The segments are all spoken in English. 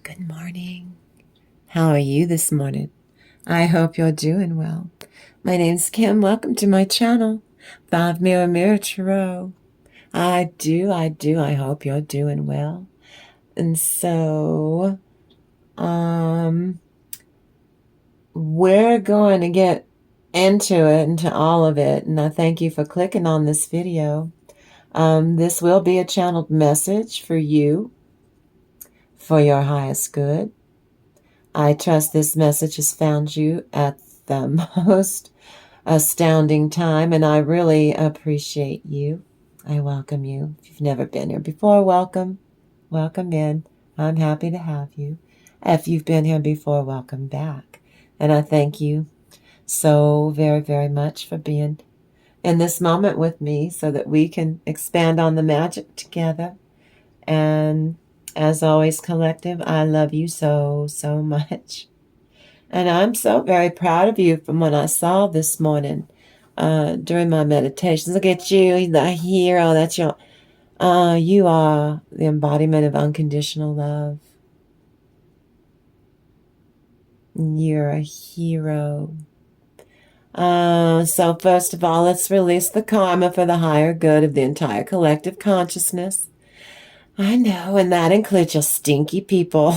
Good morning. How are you this morning? I hope you're doing well. My name's Kim. Welcome to my channel, 5 Mirror Mirror Tarot. I hope you're doing well. And so, we're going to get into all of it. And I thank you for clicking on this video. This will be a channeled message for you, for your highest good. I trust this message has found you at the most astounding time, and I really appreciate you. I welcome you. If you've never been here before, welcome. Welcome in. I'm happy to have you. If you've been here before, welcome back. And I thank you so very, very much for being in this moment with me so that we can expand on the magic together. And as always, collective, I love you so, so much. And I'm so very proud of you from what I saw this morning during my meditations. Look at you, the hero. That's your, you are the embodiment of unconditional love. You're a hero. So first of all, let's release the karma for the higher good of the entire collective consciousness. I know, and that includes your stinky people,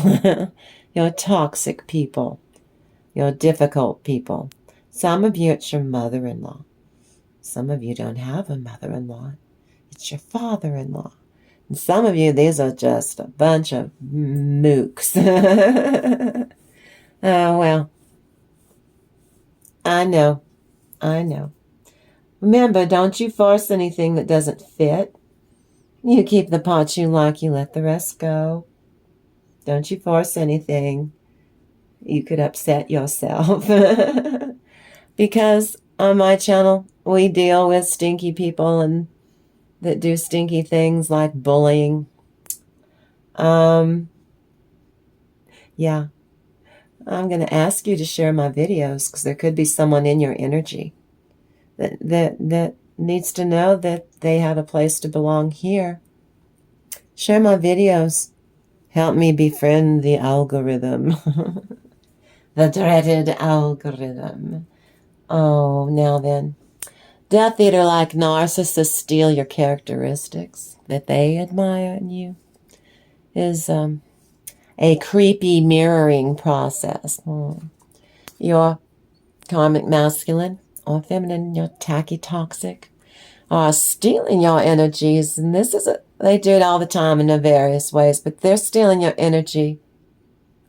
your toxic people, your difficult people. Some of you, it's your mother-in-law. Some of you don't have a mother-in-law. It's your father-in-law. And some of you, these are just a bunch of mooks. Oh, well, I know. Remember, don't you force anything that doesn't fit. You keep the parts you like, you let the rest go. Don't you force anything. You could upset yourself. Because on my channel, we deal with stinky people and that do stinky things like bullying. Yeah. I'm going to ask you to share my videos because there could be someone in your energy that needs to know that they have a place to belong here. Share my videos. Help me befriend the algorithm. The dreaded algorithm. Oh, now then. Death Eater like narcissists steal your characteristics that they admire in you. Is a creepy mirroring process. Your karmic masculine or feminine, your tacky toxic, are stealing your energies. And this is they do it all the time in various ways, but they're stealing your energy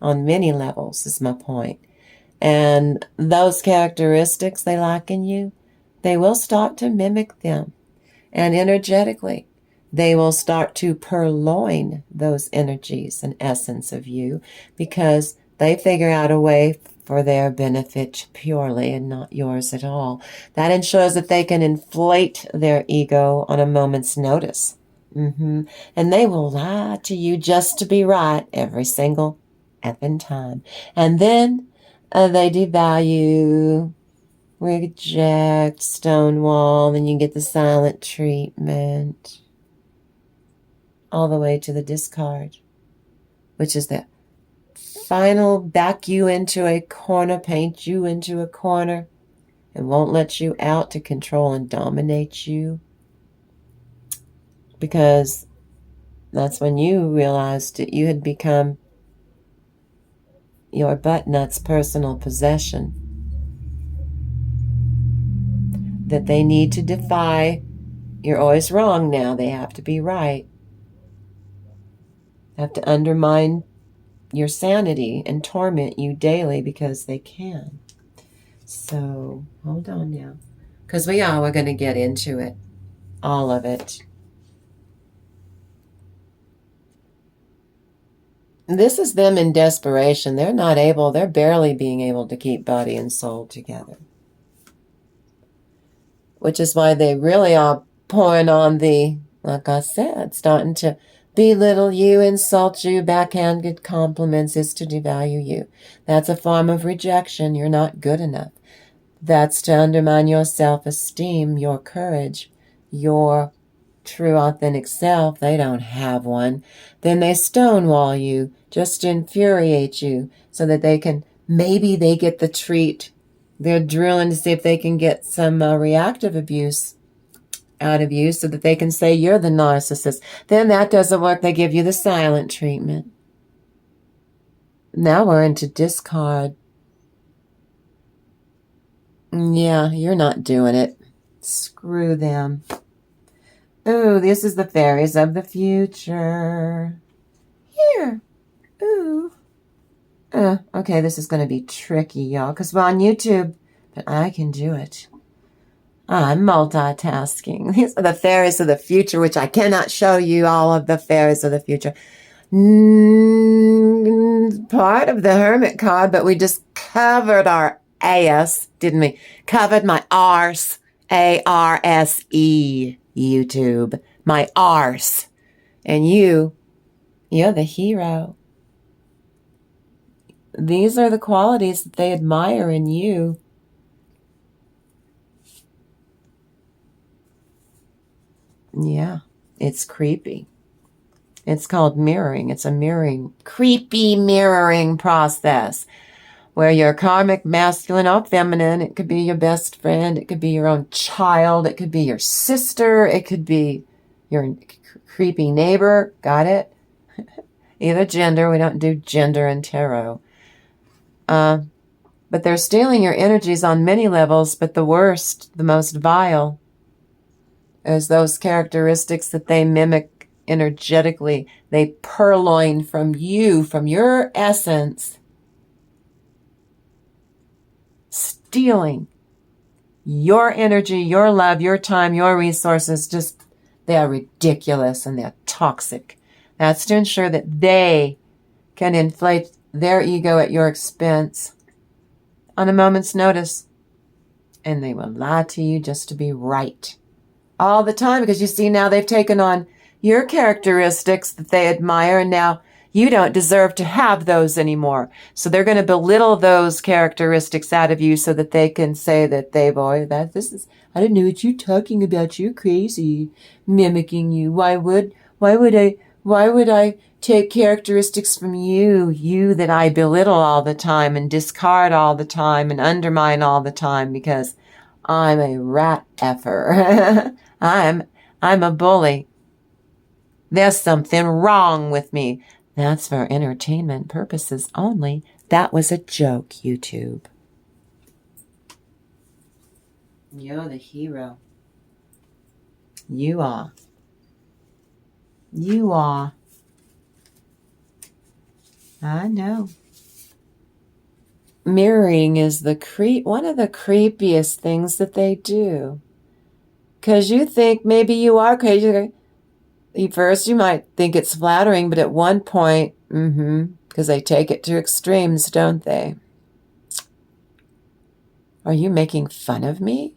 on many levels, is my point. And those characteristics they lack in you, they will start to mimic them. And energetically, they will start to purloin those energies and essence of you because they figure out a way for their benefit purely and not yours at all. That ensures that they can inflate their ego on a moment's notice. And they will lie to you just to be right every single effing time. And then they devalue, reject, stonewall, and you get the silent treatment all the way to the discard, which is the final back you into a corner, paint you into a corner, and won't let you out to control and dominate you. Because that's when you realized that you had become your butt nut's personal possession. That they need to defy. You're always wrong now. They have to be right. Have to undermine your sanity and torment you daily because they can. So, hold on now. Because we're going to get into it. All of it. This is them in desperation. They're barely being able to keep body and soul together. Which is why they really are pouring on like I said, starting to belittle you, insult you, backhanded compliments is to devalue you. That's a form of rejection. You're not good enough. That's to undermine your self-esteem, your courage, your true authentic self. They don't have one. Then they stonewall you just to infuriate you so that they can, maybe they get the treat. They're drilling to see if they can get some reactive abuse out of you so that they can say you're the narcissist. Then that doesn't work. They give you the silent treatment. Now we're into discard. Yeah, you're not doing it. Screw them. Ooh, this is the fairies of the future. Here. Ooh. Okay, this is going to be tricky, y'all, because we're on YouTube, but I can do it. I'm multitasking. These are the fairies of the future, which I cannot show you all of the fairies of the future. Part of the hermit card, but we just covered our ass, didn't we? Covered my arse. A-R-S-E, YouTube. My arse. And you're the hero. These are the qualities that they admire in you. Yeah, it's creepy. It's called mirroring. It's a mirroring, creepy mirroring process where you're karmic masculine or feminine. It could be your best friend. It could be your own child. It could be your sister. It could be your creepy neighbor. Got it? Either gender. We don't do gender in tarot. But they're stealing your energies on many levels, but the worst, the most vile, is those characteristics that they mimic energetically. They purloin from you, from your essence, stealing your energy, your love, your time, your resources. Just, they are ridiculous and they're toxic. That's to ensure that they can inflate their ego at your expense on a moment's notice. And they will lie to you just to be right. All the time, because you see now they've taken on your characteristics that they admire, and now you don't deserve to have those anymore. So they're going to belittle those characteristics out of you so that they can say that I don't know what you're talking about. You're crazy, mimicking you. Why would I take characteristics from you that I belittle all the time and discard all the time and undermine all the time because I'm a rat effer. I'm a bully. There's something wrong with me. That's for entertainment purposes only. That was a joke, YouTube. You're the hero. You are. You are. I know. Mirroring is one of the creepiest things that they do. Because you think maybe you are crazy. At first you might think it's flattering, but at one point, because they take it to extremes, don't they? Are you making fun of me?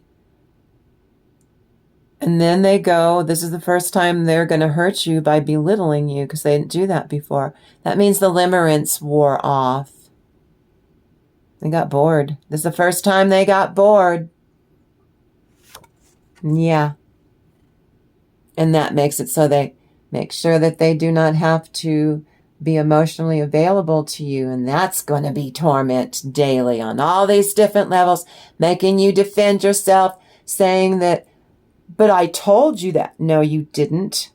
And then they go, this is the first time they're going to hurt you by belittling you because they didn't do that before. That means the limerence wore off. They got bored. This is the first time they got bored. Yeah. And that makes it so they make sure that they do not have to be emotionally available to you. And that's going to be torment daily on all these different levels, making you defend yourself, saying that, but I told you that. No, you didn't.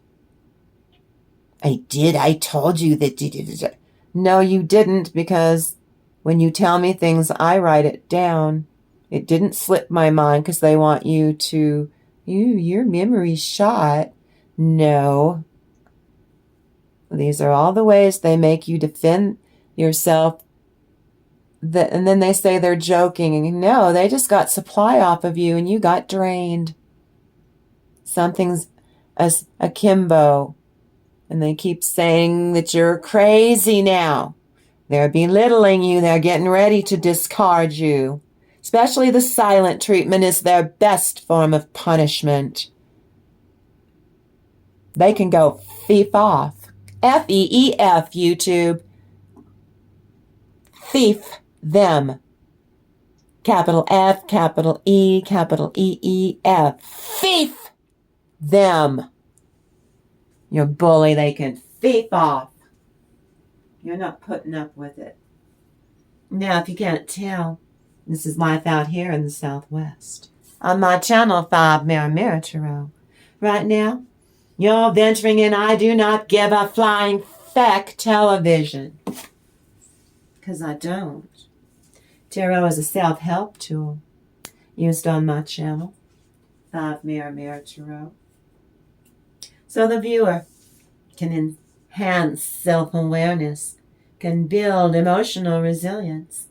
I did. I told you that you did. No, you didn't, because when you tell me things, I write it down. It didn't slip my mind because they want you to, your memory's shot. No. These are all the ways they make you defend yourself. And then they say they're joking. And no, they just got supply off of you and you got drained. Something's akimbo. And they keep saying that you're crazy now. They're belittling you. They're getting ready to discard you. Especially the silent treatment is their best form of punishment. They can go thief off. F-E-E-F, YouTube. Thief them. Capital F, capital E, capital E-E-F. Thief them. Your bully, they can thief off. You're not putting up with it. Now, if you can't tell, this is life out here in the Southwest. On my channel, 5 Mirror Tarot. Right now, you're venturing in I do not give a flying feck television. Because I don't. Tarot is a self-help tool used on my channel, 5 Mirror Tarot. So the viewer can enhance self-awareness, can build emotional resilience,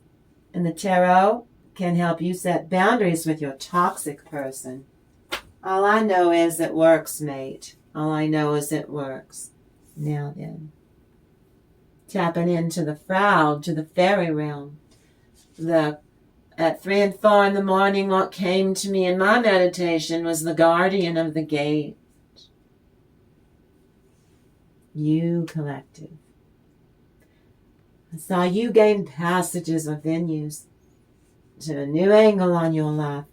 and the tarot can help you set boundaries with your toxic person. All I know is it works, mate. All I know is it works. Now then, tapping into the Froud, to the fairy realm. At 3 and 4 in the morning, what came to me in my meditation was the guardian of the gate. You, collective. I saw you gain passages or venues to a new angle on your life,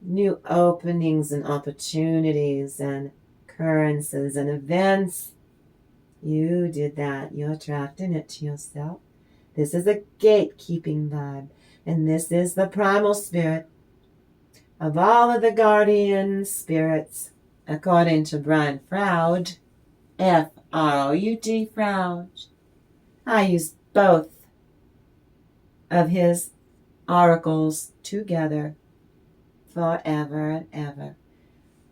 new openings and opportunities and occurrences and events. You did that. You're attracting it to yourself. This is a gatekeeping vibe, and this is the primal spirit of all of the guardian spirits, according to Brian Froud, F-R-O-U-D, Froud. I used both of his oracles together forever and ever.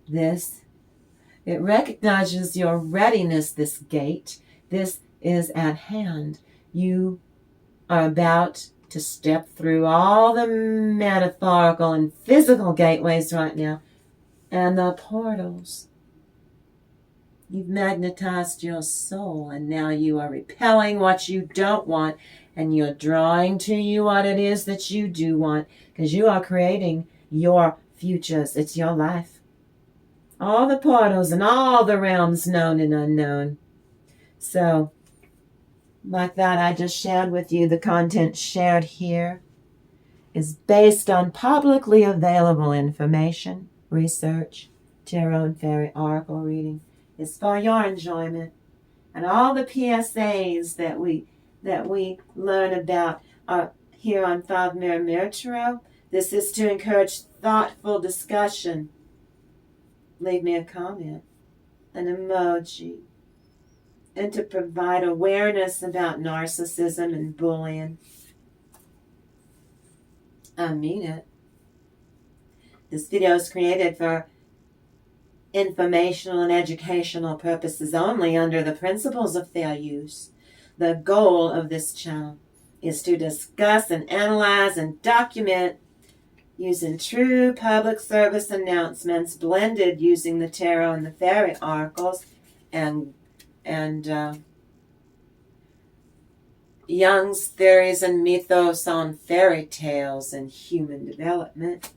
It recognizes your readiness, this gate. This is at hand. You are about to step through all the metaphorical and physical gateways right now and the portals. You've magnetized your soul, and now you are repelling what you don't want, and you're drawing to you what it is that you do want, because you are creating your futures. It's your life. All the portals and all the realms known and unknown. So, like that, I just shared with you, the content shared here is based on publicly available information, research, tarot and fairy oracle reading. Is for your enjoyment. And all the PSAs that we learn about are here on 5 Mirror Tarot. This is to encourage thoughtful discussion. Leave me a comment, an emoji, and to provide awareness about narcissism and bullying. I mean it. This video is created for informational and educational purposes only under the principles of fair use. The goal of this channel is to discuss and analyze and document using true public service announcements blended using the tarot and the fairy oracles and Jung's theories and mythos on fairy tales and human development.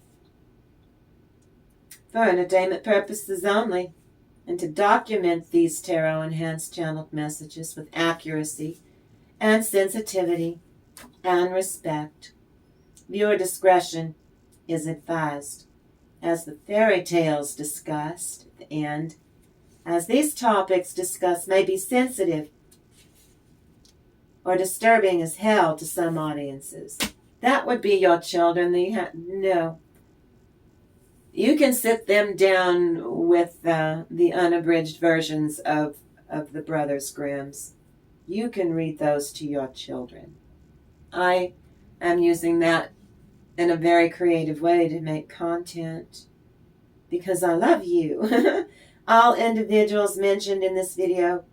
For entertainment purposes only, and to document these tarot-enhanced channeled messages with accuracy and sensitivity and respect. Viewer discretion is advised, as the fairy tales discussed at the end, as these topics discussed may be sensitive or disturbing as hell to some audiences. That would be your children. No. You can sit them down with the unabridged versions of the Brothers Grimm's. You can read those to your children. I am using that in a very creative way to make content because I love you. All individuals mentioned in this video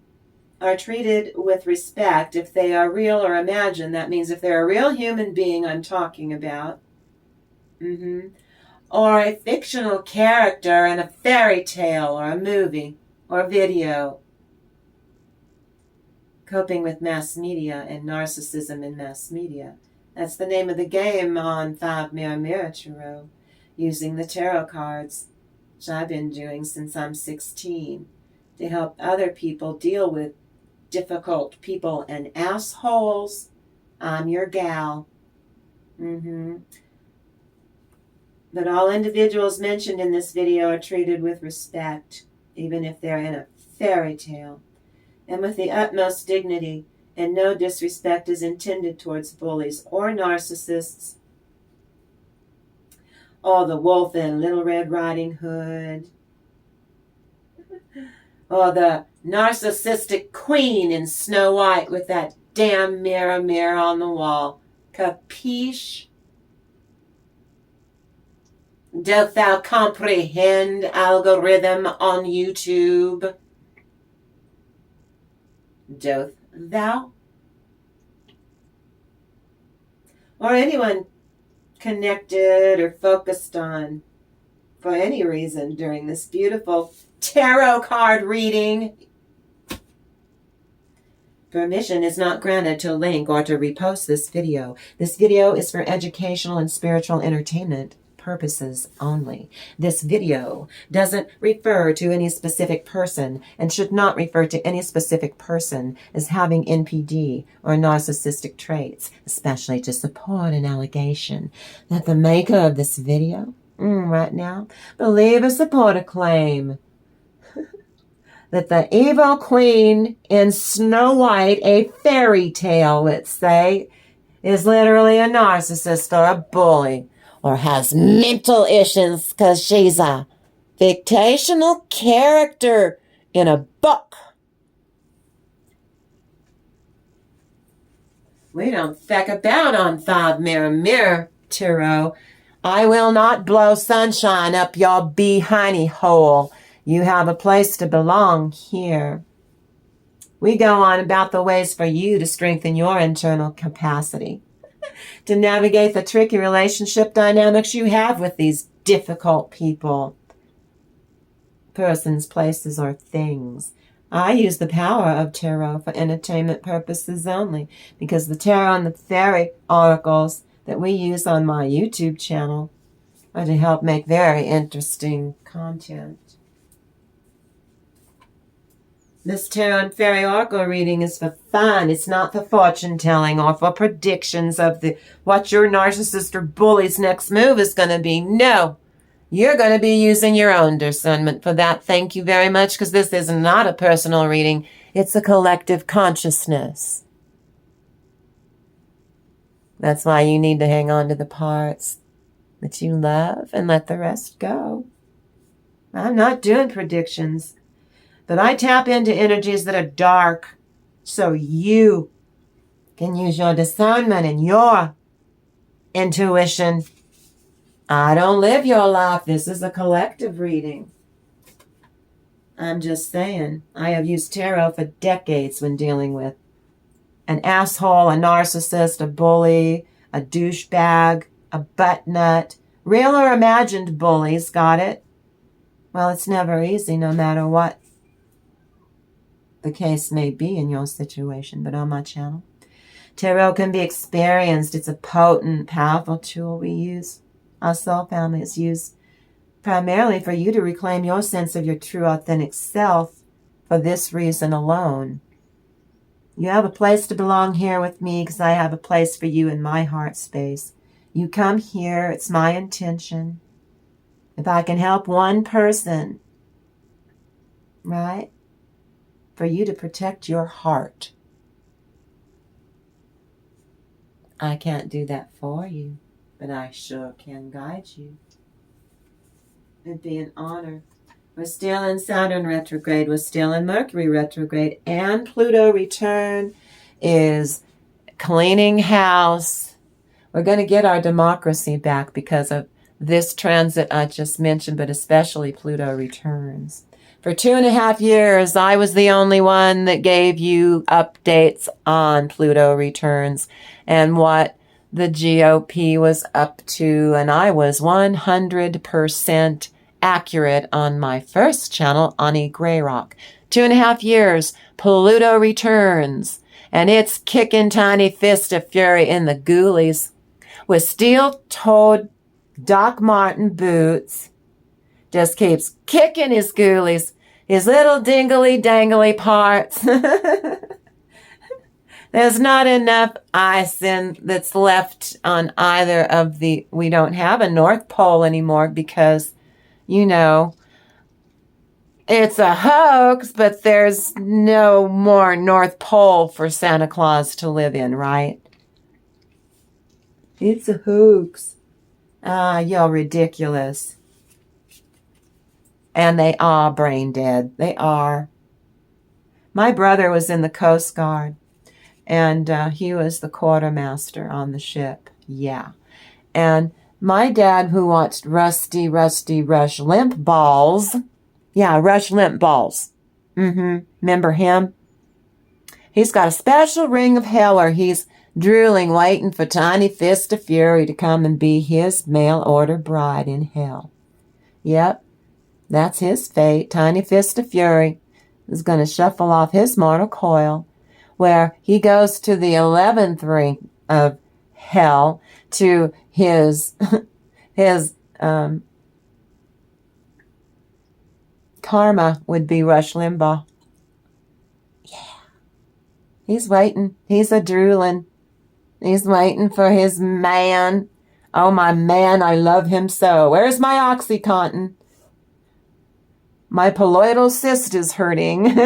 are treated with respect if they are real or imagined. That means if they're a real human being I'm talking about. Or a fictional character in a fairy tale or a movie or video. Coping with mass media and narcissism in mass media. That's the name of the game on 5 Mirror Tarot, using the tarot cards, which I've been doing since I'm 16, to help other people deal with difficult people and assholes. I'm your gal. But all individuals mentioned in this video are treated with respect, even if they're in a fairy tale, and with the utmost dignity And no disrespect is intended towards bullies or narcissists, or the wolf in Little Red Riding Hood, or the narcissistic queen in Snow White with that damn mirror on the wall. Capiche? Doth thou comprehend, algorithm on YouTube? Doth thou? Or anyone connected or focused on for any reason during this beautiful tarot card reading. Permission is not granted to link or to repost this video. This video is for educational and spiritual entertainment purposes only. This video doesn't refer to any specific person and should not refer to any specific person as having NPD or narcissistic traits, especially to support an allegation that the maker of this video right now believe or support a claim that the evil queen in Snow White, a fairy tale, let's say, is literally a narcissist or a bully, or has mental issues because she's a fictional character in a book. We don't feck about on 5 Mirror Tarot. I will not blow sunshine up your behindy hole. You have a place to belong here. We go on about the ways for you to strengthen your internal capacity, to navigate the tricky relationship dynamics you have with these difficult people, persons, places, or things. I use the power of tarot for entertainment purposes only, because the tarot and the fairy oracles that we use on my YouTube channel are to help make very interesting content. This tarot and fairy oracle reading is for fun. It's not for fortune telling or for predictions of what your narcissist or bully's next move is going to be. No, you're going to be using your own discernment for that. Thank you very much, because this is not a personal reading. It's a collective consciousness. That's why you need to hang on to the parts that you love and let the rest go. I'm not doing predictions. But I tap into energies that are dark so you can use your discernment and your intuition. I don't live your life. This is a collective reading. I'm just saying, I have used tarot for decades when dealing with an asshole, a narcissist, a bully, a douchebag, a butt nut, real or imagined bullies, got it? Well, it's never easy no matter what the case may be in your situation, but on my channel, tarot can be experienced. It's a potent, powerful tool we use. Our soul family is used primarily for you to reclaim your sense of your true, authentic self for this reason alone. You have a place to belong here with me because I have a place for you in my heart space. You come here, it's my intention. If I can help one person, right? For you to protect your heart. I can't do that for you, but I sure can guide you. It'd be an honor. We're still in Saturn retrograde. We're still in Mercury retrograde. And Pluto return is cleaning house. We're going to get our democracy back because of this transit I just mentioned, but especially Pluto returns. For 2.5 years, I was the only one that gave you updates on Pluto returns and what the GOP was up to, and I was 100% accurate on my first channel, Auntie Grayrock. 2.5 years, Pluto returns, and it's kicking tiny fist of fury in the ghoulies with steel-toed Doc Marten boots. Just keeps kicking his ghoulies, his little dingly-dangly parts. There's not enough ice that's left on either of we don't have a North Pole anymore because, you know, It's a hoax, but there's no more North Pole for Santa Claus to live in, right? It's a hoax. Ah, you're ridiculous. And they are brain dead. They are. My brother was in the Coast Guard, and he was the quartermaster on the ship. Yeah. And my dad, who watched Rush Limpballs. Yeah, Rush Limpballs. Remember him? He's got a special ring of hell where he's drooling, waiting for Tiny Fist of Fury to come and be his mail-order bride in hell. Yep, that's his fate. Tiny Fist of Fury is going to shuffle off his mortal coil, where he goes to the 11th ring of hell to his karma would be Rush Limbaugh. Yeah. He's waiting. He's a drooling. He's waiting for his man. Oh, my man, I love him so. Where's my Oxycontin? My poloidal cyst is hurting.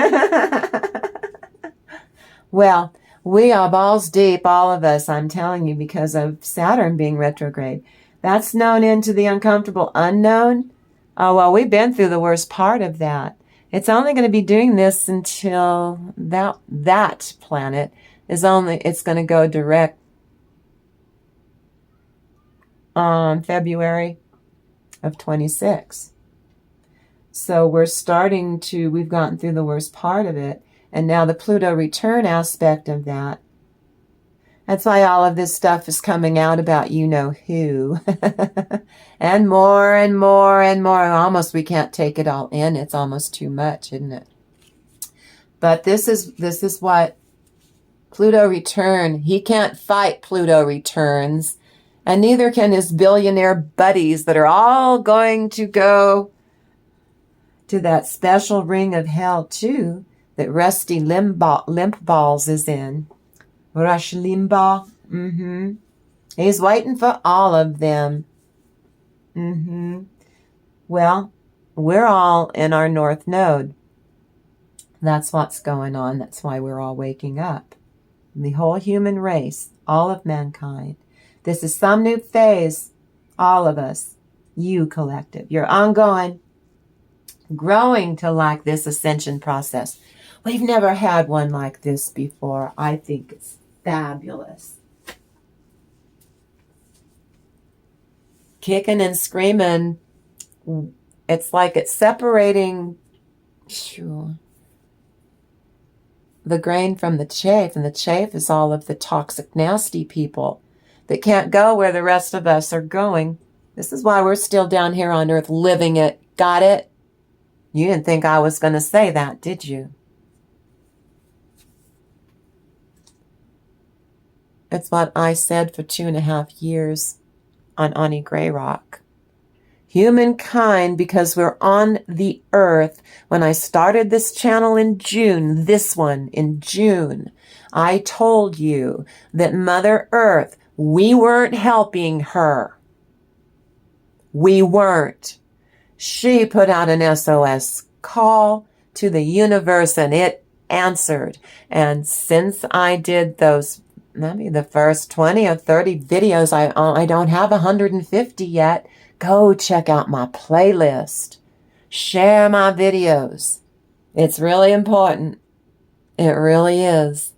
Well, we are balls deep, all of us, I'm telling you, because of Saturn being retrograde. That's known into the uncomfortable unknown. Oh, well, we've been through the worst part of that. It's only going to be doing this until that planet is it's going to go direct on February of 26. So we've gotten through the worst part of it. And now the Pluto return aspect of that. That's why all of this stuff is coming out about you-know-who. And more and more and more. Almost we can't take it all in. It's almost too much, isn't it? But this is what Pluto return. He can't fight Pluto returns. And neither can his billionaire buddies that are all going to go to that special ring of hell too, that Rusty Limpballs is in. Rush Limbaugh. He's waiting for all of them. Well, we're all in our North Node. That's what's going on. That's why we're all waking up. The whole human race, all of mankind. This is some new phase. All of us. You collective. You're ongoing. Growing to like this ascension process. We've never had one like this before. I think it's fabulous. Kicking and screaming. It's like it's separating the grain from the chaff. And the chaff is all of the toxic, nasty people that can't go where the rest of us are going. This is why we're still down here on Earth living it. Got it? You didn't think I was going to say that, did you? It's what I said for 2.5 years on Auntie Grayrock. Humankind, because we're on the earth. When I started this channel in June, this one in June, I told you that Mother Earth, we weren't helping her. We weren't. She put out an SOS call to the universe and it answered. And since I did those, maybe the first 20 or 30 videos, I don't have 150 yet. Go check out my playlist. Share my videos. It's really important. It really is.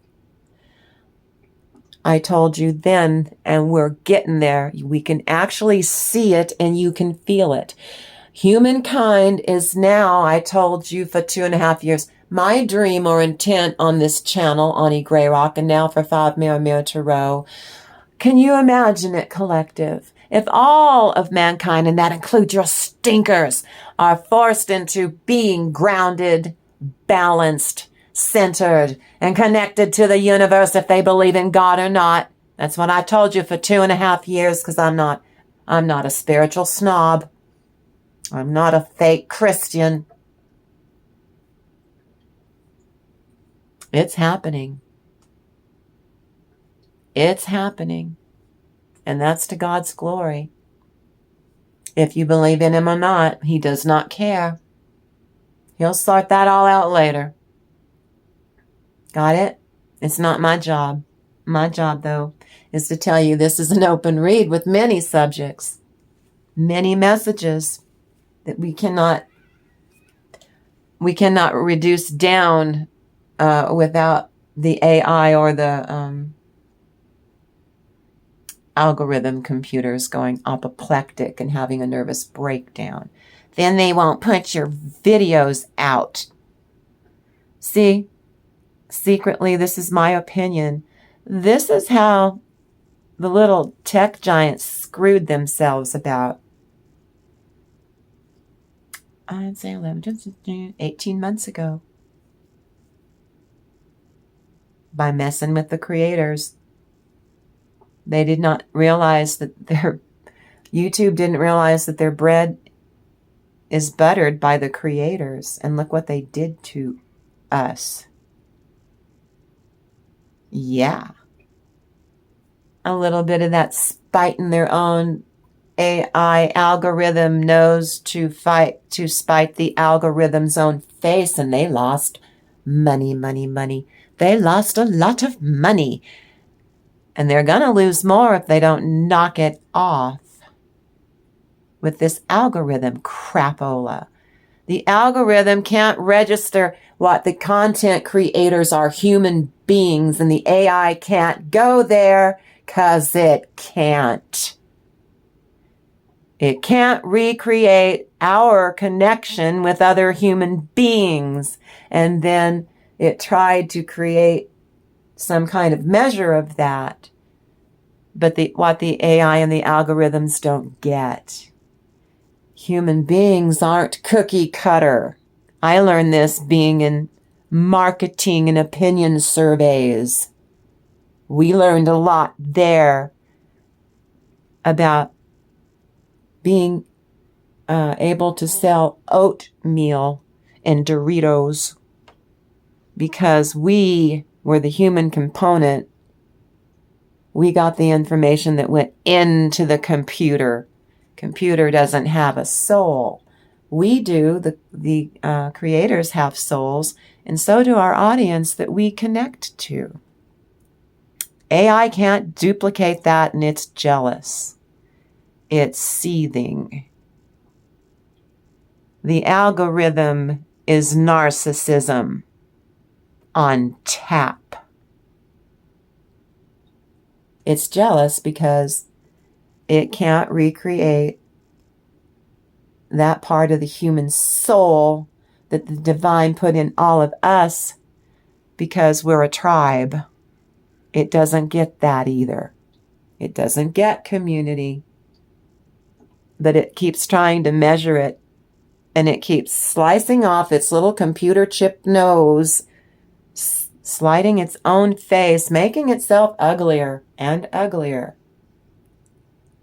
I told you then, and we're getting there. We can actually see it and you can feel it. Humankind is now, I told you for 2.5 years, my dream or intent on this channel, Auntie Grayrock, and now for 5 Mirror Tarot. Can you imagine it, collective? If all of mankind, and that includes your stinkers, are forced into being grounded, balanced, centered, and connected to the universe if they believe in God or not. That's what I told you for 2.5 years, because I'm not a spiritual snob. I'm not a fake Christian. It's happening. It's happening. And that's to God's glory. If you believe in him or not, he does not care. He'll sort that all out later. Got it? It's not my job. My job, though, is to tell you this is an open read with many subjects, many messages that we cannot reduce down without the AI or the algorithm computers going apoplectic and having a nervous breakdown. Then they won't put your videos out. See, secretly, this is my opinion. This is how the little tech giants screwed themselves about, I'd say 18 months ago, by messing with the creators. They did not realize that YouTube didn't realize that their bread is buttered by the creators. And look what they did to us. Yeah. A little bit of that spite in their own AI algorithm knows to spite the algorithm's own face, and they lost money. They lost a lot of money. And they're going to lose more if they don't knock it off with this algorithm crapola. The algorithm can't register what the content creators are human beings, and the AI can't go there because it can't. It can't recreate our connection with other human beings. And then it tried to create some kind of measure of that. But what the AI and the algorithms don't get. Human beings aren't cookie cutter. I learned this being in marketing and opinion surveys. We learned a lot there about being able to sell oatmeal and Doritos because we were the human component. We got the information that went into the computer. Computer doesn't have a soul. We do. The creators have souls, and so do our audience that we connect to. AI can't duplicate that, and it's jealous. It's seething. The algorithm is narcissism on tap. It's jealous because it can't recreate that part of the human soul that the divine put in all of us because we're a tribe. It doesn't get that either. It doesn't get community. But it keeps trying to measure it, and it keeps slicing off its little computer chip nose, sliding its own face, making itself uglier and uglier.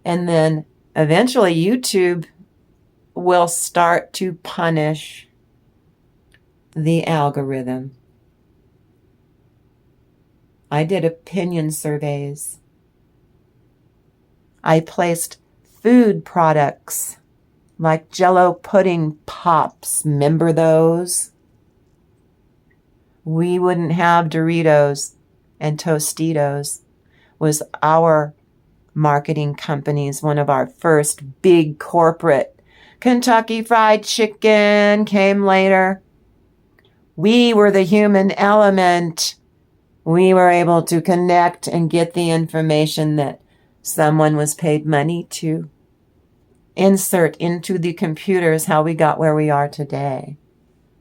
And then eventually YouTube will start to punish the algorithm. I did opinion surveys. I placed food products like Jell-O pudding pops. Remember those? We wouldn't have Doritos and Tostitos. Was our marketing companies, one of our first big corporate. Kentucky Fried Chicken came later. We were the human element. We were able to connect and get the information that someone was paid money to insert into the computers, how we got where we are today.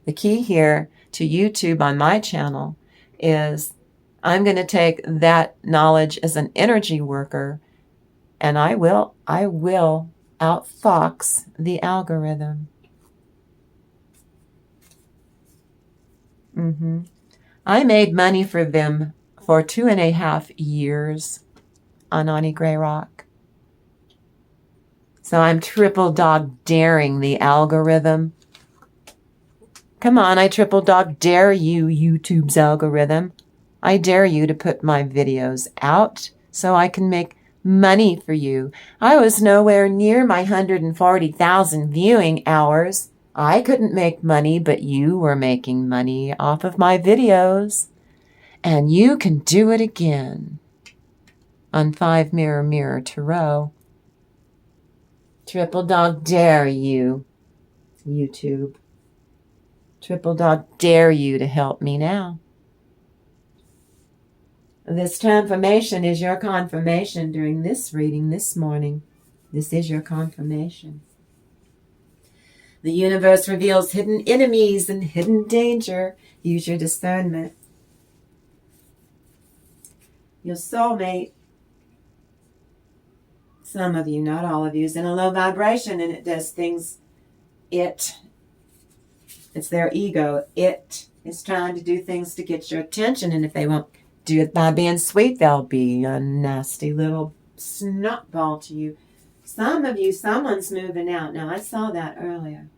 The key here to YouTube on my channel is I'm going to take that knowledge as an energy worker, and I will outfox the algorithm. I made money for them for 2.5 years on Auntie Grayrock. So I'm triple dog daring the algorithm. Come on, I triple dog dare you, YouTube's algorithm. I dare you to put my videos out so I can make money for you. I was nowhere near my 140,000 viewing hours I couldn't make money, but you were making money off of my videos. And you can do it again. On 5 Mirror Mirror Tarot. Triple dog dare you, YouTube. Triple dog dare you to help me now. This transformation is your confirmation during this reading this morning. This is your confirmation. The universe reveals hidden enemies and hidden danger. Use your discernment. Your soulmate, some of you, not all of you, is in a low vibration and it does things. It's their ego. It is trying to do things to get your attention, and if they won't do it by being sweet, they'll be a nasty little snot ball to you. Some of you, someone's moving out. Now, I saw that earlier.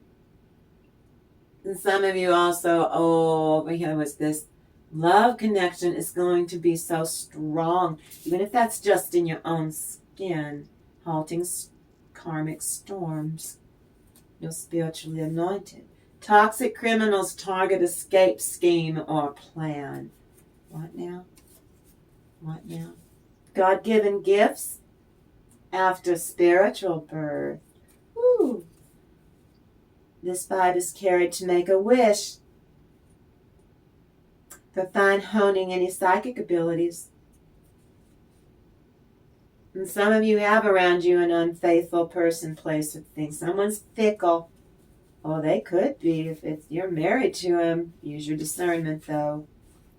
And some of you also, over here was this love connection is going to be so strong, even if that's just in your own skin, halting karmic storms. You're spiritually anointed. Toxic criminals target escape scheme or plan. What now? What now? God-given gifts after spiritual birth. Woo! This vibe is carried to make a wish for fine honing any psychic abilities. And some of you have around you an unfaithful person, place, or thing. Someone's fickle. Oh, they could be if you're married to him. Use your discernment, though.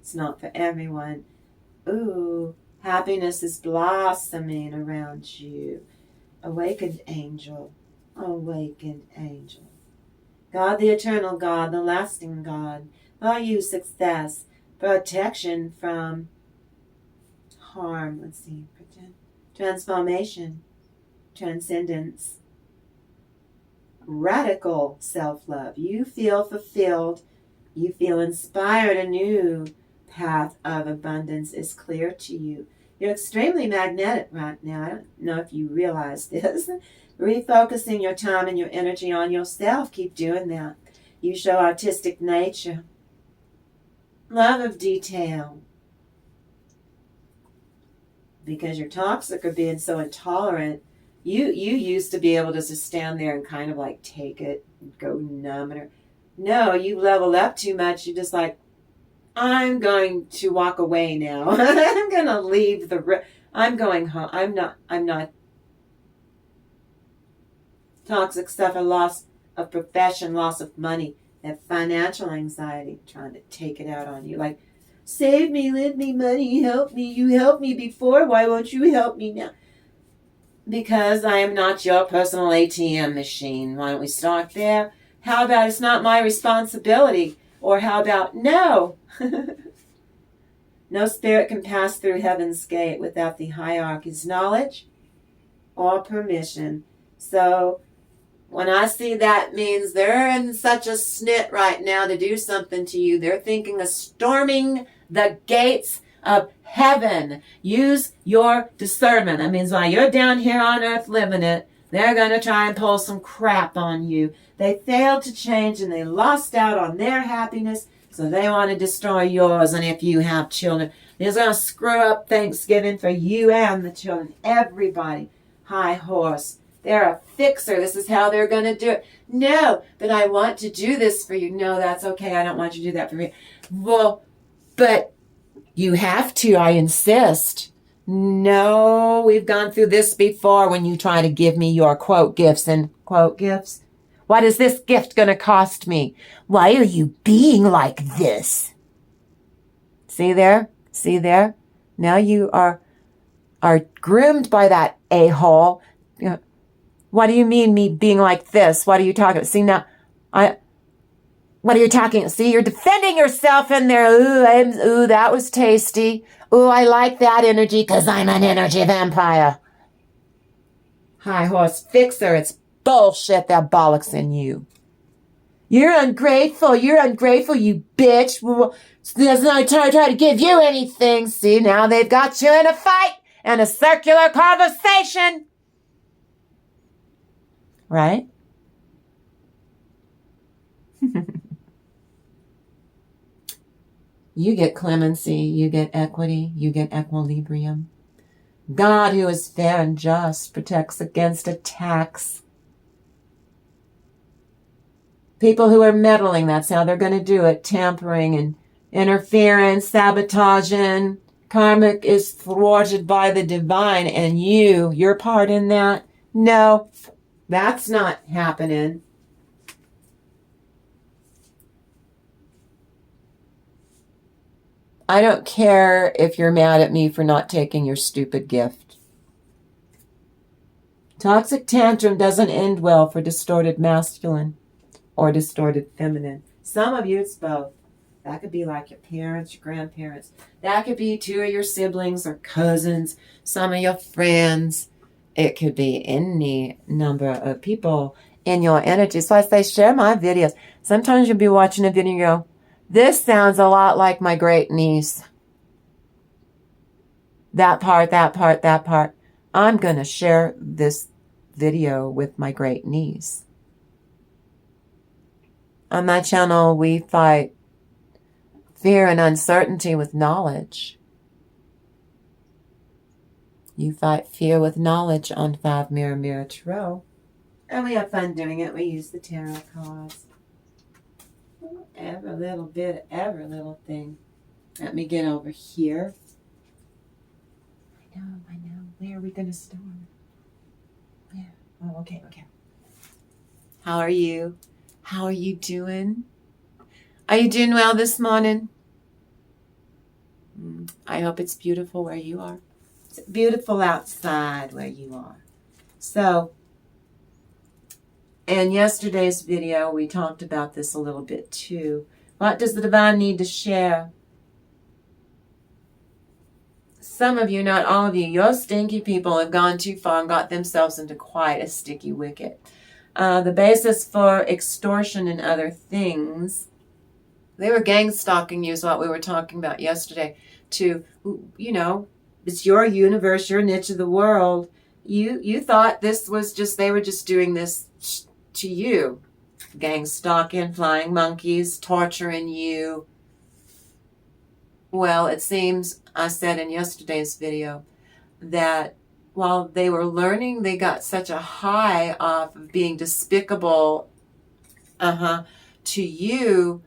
It's not for everyone. Ooh, happiness is blossoming around you. Awakened angel. Awakened angel. God, the eternal God, the lasting God. For you, success. Protection from harm. Let's see. Transformation. Transcendence. Radical self-love. You feel fulfilled. You feel inspired. A new path of abundance is clear to you. You're extremely magnetic right now. I don't know if you realize this. Refocusing your time and your energy on yourself. Keep doing that. You show artistic nature. Love of detail. Because you're toxic or being so intolerant, you used to be able to just stand there and kind of like take it and go numb. No, you level up too much. You're just like, I'm going to walk away now. I'm going to leave I'm going home. I'm not toxic stuff, a loss of profession, loss of money, that financial anxiety, trying to take it out on you. Like, save me, lend me money, help me. You helped me before. Why won't you help me now? Because I am not your personal ATM machine. Why don't we start there? How about it's not my responsibility? Or how about no? No spirit can pass through heaven's gate without the hierarchy's knowledge or permission. So when I see that means they're in such a snit right now to do something to you. They're thinking of storming the gates of heaven. Use your discernment. That means while you're down here on earth living it, they're going to try and pull some crap on you. They failed to change and they lost out on their happiness, so they want to destroy yours. And if you have children, they're going to screw up Thanksgiving for you and the children. Everybody. High horse. They're a fixer. This is how they're going to do it. No, but I want to do this for you. No, that's okay. I don't want you to do that for me. Well, but you have to. I insist. No, we've gone through this before when you try to give me your quote gifts and quote gifts. What is this gift going to cost me? Why are you being like this? See there? See there? Now you are groomed by that a-hole. You know, what do you mean me being like this? What are you talking about? See now, what are you talking? See, you're defending yourself in there. Ooh, that was tasty. Ooh, I like that energy because I'm an energy vampire. High horse fixer. It's bullshit, that bollocks in you. You're ungrateful, you bitch. Well, doesn't I try to give you anything? See, now they've got you in a fight and a circular conversation. Right? You get clemency, you get equity, you get equilibrium. God, who is fair and just, protects against attacks. People who are meddling, that's how they're going to do it. Tampering and interference, sabotaging. Karmic is thwarted by the divine, and your part in that? No, that's not happening. I don't care if you're mad at me for not taking your stupid gift. Toxic tantrum doesn't end well for distorted masculine or distorted feminine. Some of you, it's both. That could be like your parents, your grandparents. That could be two of your siblings or cousins, some of your friends. It could be any number of people in your energy. So I say, share my videos. Sometimes you'll be watching a video and go, this sounds a lot like my great niece. That part, that part, that part. I'm going to share this video with my great niece. On my channel, we fight fear and uncertainty with knowledge. You fight fear with knowledge on 5 Mirror Mirror Tarot. And we have fun doing it. We use the tarot cards. Every little bit, every little thing. Let me get over here. I know. Where are we going to start? Where? Oh, okay. How are you? How are you doing? Are you doing well this morning? I hope it's beautiful where you are. It's beautiful outside where you are. So, in yesterday's video, we talked about this a little bit too. What does the divine need to share? Some of you, not all of you, your stinky people have gone too far and got themselves into quite a sticky wicket. The basis for extortion and other things, they were gang stalking you is what we were talking about yesterday. To, it's your universe, your niche of the world. You thought this was just, they were just doing this to you. Gang stalking, flying monkeys, torturing you. Well, it seems, I said in yesterday's video, that while they were learning, they got such a high off of being despicable to you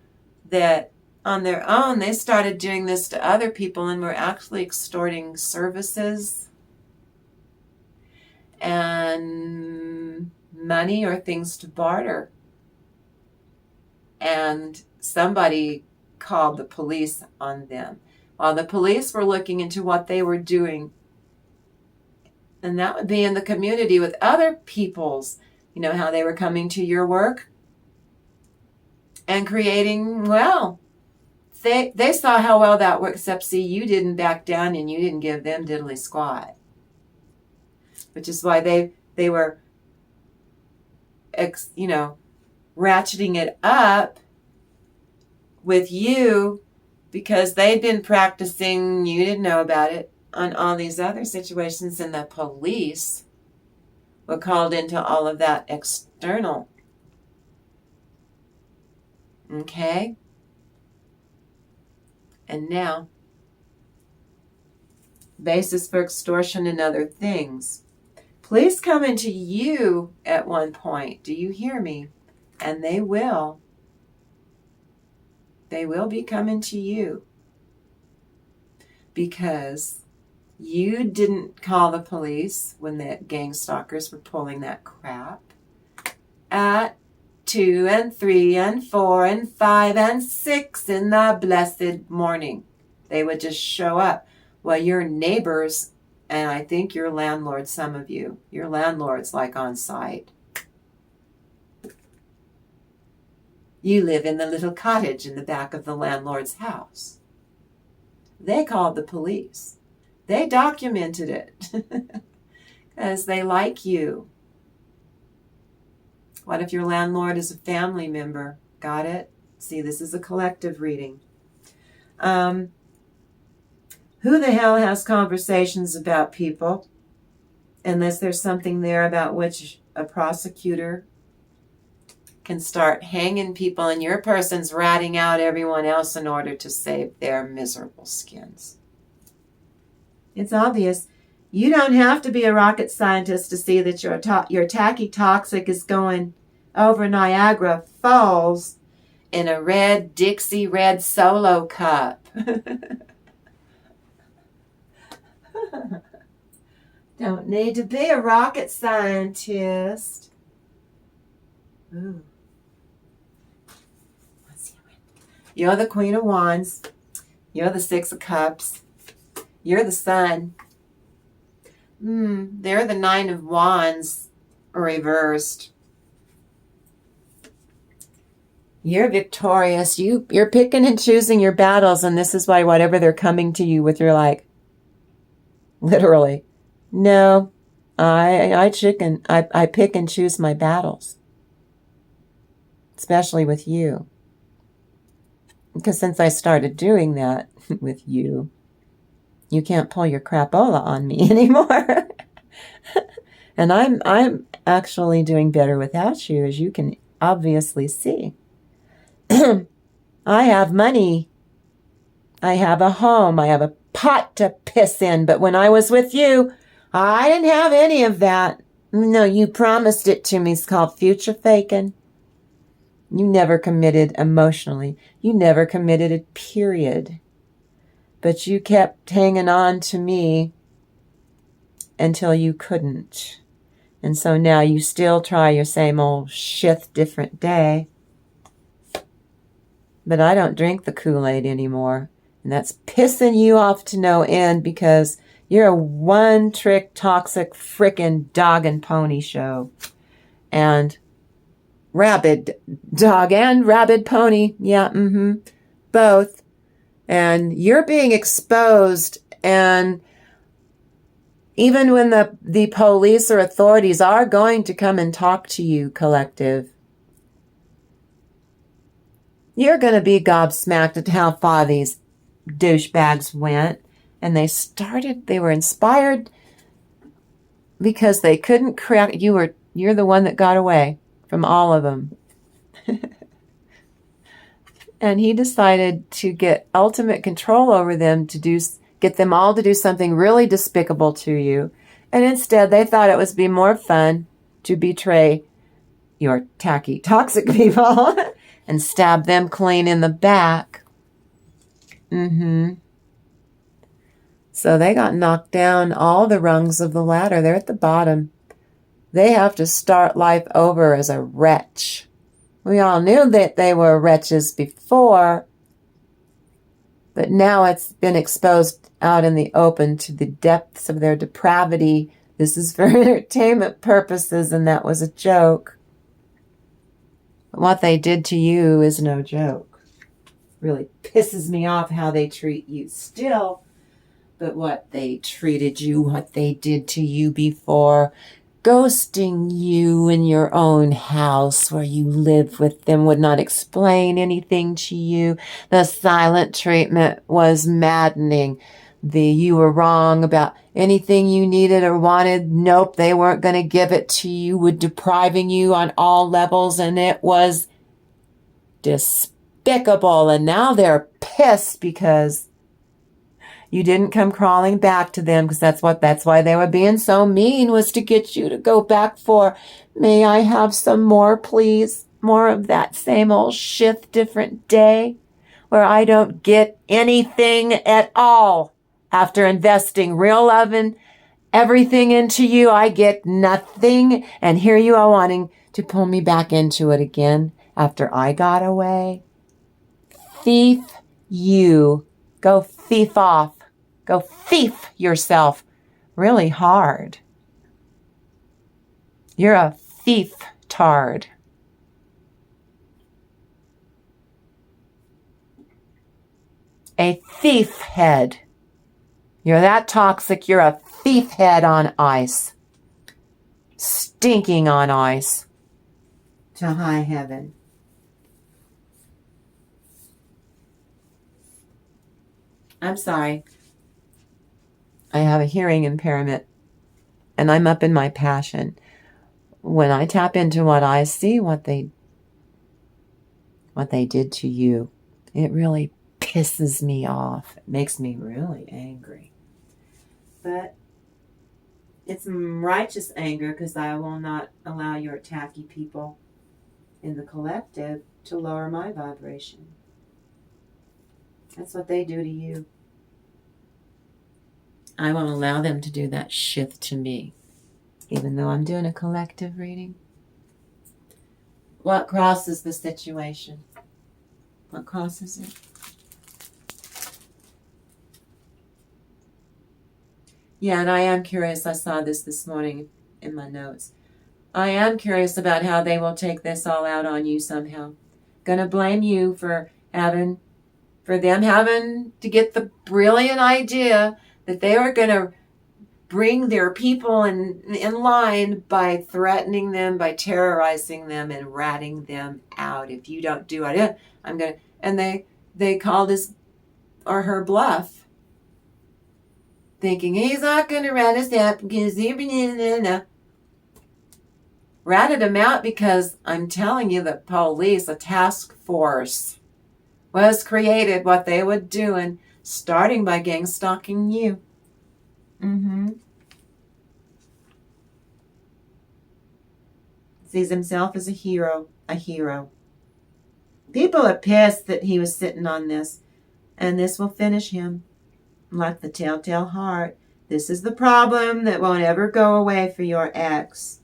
that on their own, they started doing this to other people and were actually extorting services and money or things to barter. And somebody called the police on them. While the police were looking into what they were doing, and that would be in the community with other people's, how they were coming to your work and creating, they saw how well that worked, except see, you didn't back down and you didn't give them diddly squat. Which is why they were, ratcheting it up with you because they'd been practicing, you didn't know about it, on all these other situations, and the police were called into all of that external. Okay? And now, basis for extortion and other things. Police come into you at one point. Do you hear me? And they will. They will be coming to you. Because you didn't call the police when the gang stalkers were pulling that crap. At 2 and 3 and 4 and 5 and 6 in the blessed morning. They would just show up. Well, your neighbors, and I think your landlord, some of you, your landlord's like on site. You live in the little cottage in the back of the landlord's house. They called the police. They documented it because they like you. What if your landlord is a family member? Got it? See, this is a collective reading. Who the hell has conversations about people unless there's something there about which a prosecutor can start hanging people, and your person's ratting out everyone else in order to save their miserable skins. It's obvious. You don't have to be a rocket scientist to see that your tacky toxic is going over Niagara Falls in a red Dixie red Solo cup. Don't need to be a rocket scientist. Ooh. You're the Queen of Wands. You're the Six of Cups. You're the Sun. They're the Nine of Wands reversed. You're victorious. You're picking and choosing your battles, and this is why whatever they're coming to you with, you're like, literally, no, I pick and choose my battles. Especially with you. Because since I started doing that with you, you can't pull your crapola on me anymore. And I'm actually doing better without you, as you can obviously see. I have money. I have a home. I have a pot to piss in. But when I was with you, I didn't have any of that. No, you promised it to me. It's called future faking. You never committed emotionally. You never committed a period. But you kept hanging on to me until you couldn't. And so now you still try your same old shit, different day. But I don't drink the Kool-Aid anymore. And that's pissing you off to no end, because you're a one-trick, toxic, frickin' dog and pony show. And rabid dog and rabid pony. Yeah, both. And you're being exposed, and even when the police or authorities are going to come and talk to you, collective, you're going to be gobsmacked at how far these douchebags went. And they were inspired because they couldn't crack. You're the one that got away from all of them. And he decided to get ultimate control over them, get them all to do something really despicable to you. And instead, they thought it would be more fun to betray your tacky, toxic people and stab them clean in the back. So they got knocked down all the rungs of the ladder. They're at the bottom. They have to start life over as a wretch. We all knew that they were wretches before, but now it's been exposed out in the open to the depths of their depravity. This is for entertainment purposes, and that was a joke. But what they did to you is no joke. Really pisses me off how they treat you still. But what they treated you, what they did to you before, ghosting you in your own house where you lived with them, would not explain anything to you. The silent treatment was maddening. You were wrong about anything you needed or wanted. Nope, they weren't going to give it to you, were depriving you on all levels, and it was despicable. And now they're pissed because you didn't come crawling back to them, because that's why they were being so mean, was to get you to go back for, may I have some more, please? More of that same old shit, different day, where I don't get anything at all. After investing real love and everything into you, I get nothing. And here you are wanting to pull me back into it again after I got away. Thief you. Go thief off. Go thief yourself really hard. You're a thief tard. A thief head. You're that toxic, you're a thief head on ice. Stinking on ice. To high heaven. I'm sorry. I have a hearing impairment, and I'm up in my passion. When I tap into what I see, what they what they did to you. It really pisses me off. It makes me really angry. But it's righteous anger, because I will not allow your attacky people in the collective to lower my vibration. That's what they do to you. I won't allow them to do that shit to me, even though I'm doing a collective reading. What crosses the situation? What crosses it? Yeah, and I am curious. I saw this morning in my notes. I am curious about how they will take this all out on you somehow. Gonna blame you for them having to get the brilliant idea that they are gonna bring their people in line by threatening them, by terrorizing them, and ratting them out. If you don't do it, I'm gonna. And they called his or her bluff, thinking he's not gonna rat us out because ratted him out, because I'm telling you, the police, a task force, was created, what they would do, and starting by gang stalking you. Sees himself as a hero. People are pissed that he was sitting on this, and this will finish him. Like the telltale heart. This is the problem that won't ever go away for your ex.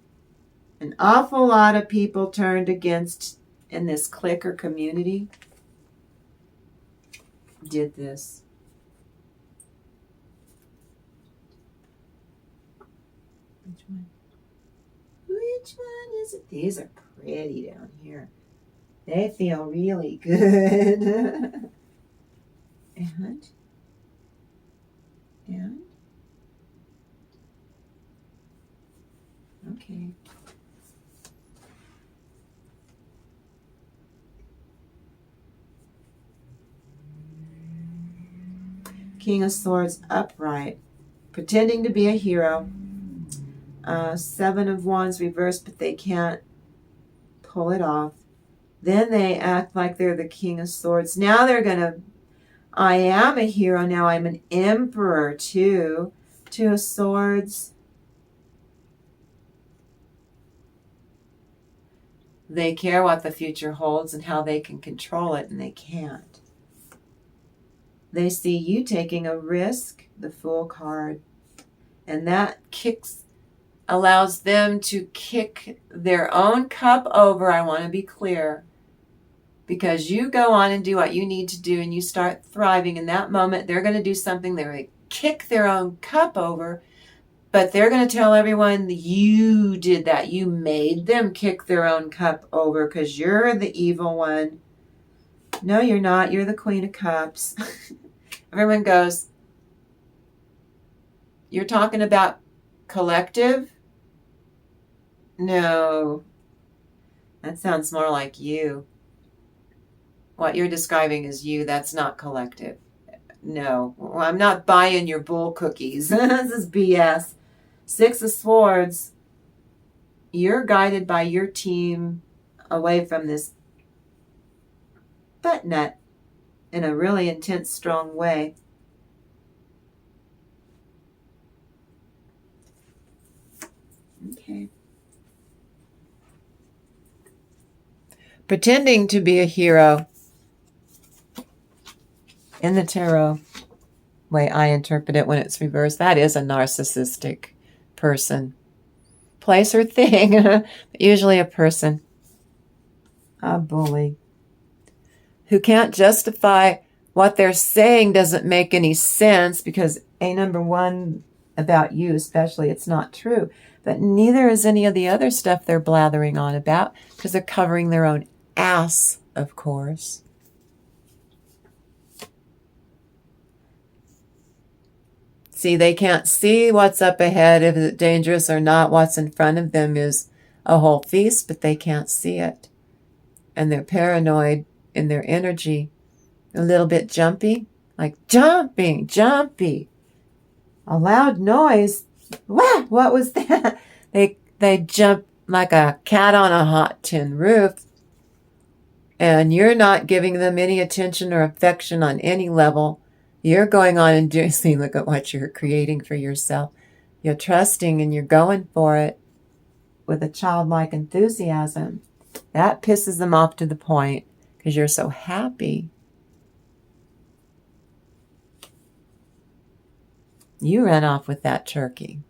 An awful lot of people turned against in this clicker community did this. Which one? Which one is it? These are pretty down here. They feel really good. And okay. King of Swords upright, pretending to be a hero. Seven of Wands reversed, but they can't pull it off. Then they act like they're the King of Swords. Now they're gonna, I am a hero, now I'm an emperor too. Two of Swords. They care what the future holds and how they can control it, and they can't. They see you taking a risk, the Fool card, and that allows them to kick their own cup over. I want to be clear, because you go on and do what you need to do, and you start thriving. In that moment, they're going to do something. They're going to kick their own cup over, but they're going to tell everyone that you did that. You made them kick their own cup over because you're the evil one. No, you're not. You're the Queen of Cups. Everyone goes, you're talking about collective? No. That sounds more like you. What you're describing is you. That's not collective. No. Well, I'm not buying your bull cookies. This is BS. Six of Swords. You're guided by your team away from this butt nut in a really intense, strong way. Okay. Pretending to be a hero in the tarot way I interpret it when it's reversed, that is a narcissistic person. Place or thing, usually a person. A bully. Who can't justify what they're saying, doesn't make any sense, because number one, about you especially, it's not true. But neither is any of the other stuff they're blathering on about, because they're covering their own ass, of course. See, they can't see what's up ahead, if it's dangerous or not. What's in front of them is a whole feast, but they can't see it. And they're paranoid in their energy, a little bit jumpy, like jumpy. A loud noise. What was that? They jump like a cat on a hot tin roof. and you're not giving them any attention or affection on any level. You're going on and doing, see, look at what you're creating for yourself. You're trusting and you're going for it with a childlike enthusiasm. That pisses them off to the point because you're so happy. You ran off with that turkey.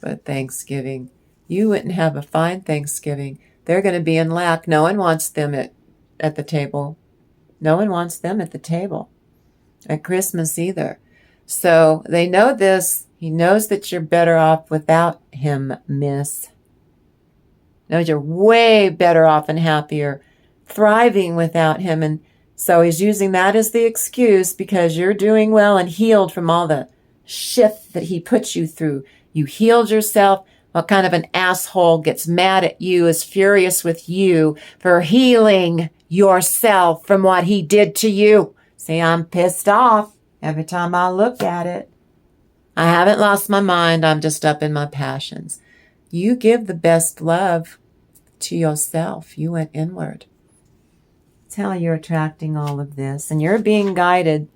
But Thanksgiving, you wouldn't have a fine Thanksgiving. They're going to be in lack. No one wants them at the table. No one wants them at the table. At Christmas either. So they know this. He knows that you're better off without him, miss. Knows you're way better off and happier, thriving without him. And so he's using that as the excuse because you're doing well and healed from all the shit that he put you through. You healed yourself. What kind of an asshole gets mad at you, is furious with you for healing yourself from what he did to you? See, I'm pissed off every time I look at it. I haven't lost my mind. I'm just up in my passions. You give the best love to yourself. You went inward. That's how you're attracting all of this. And you're being guided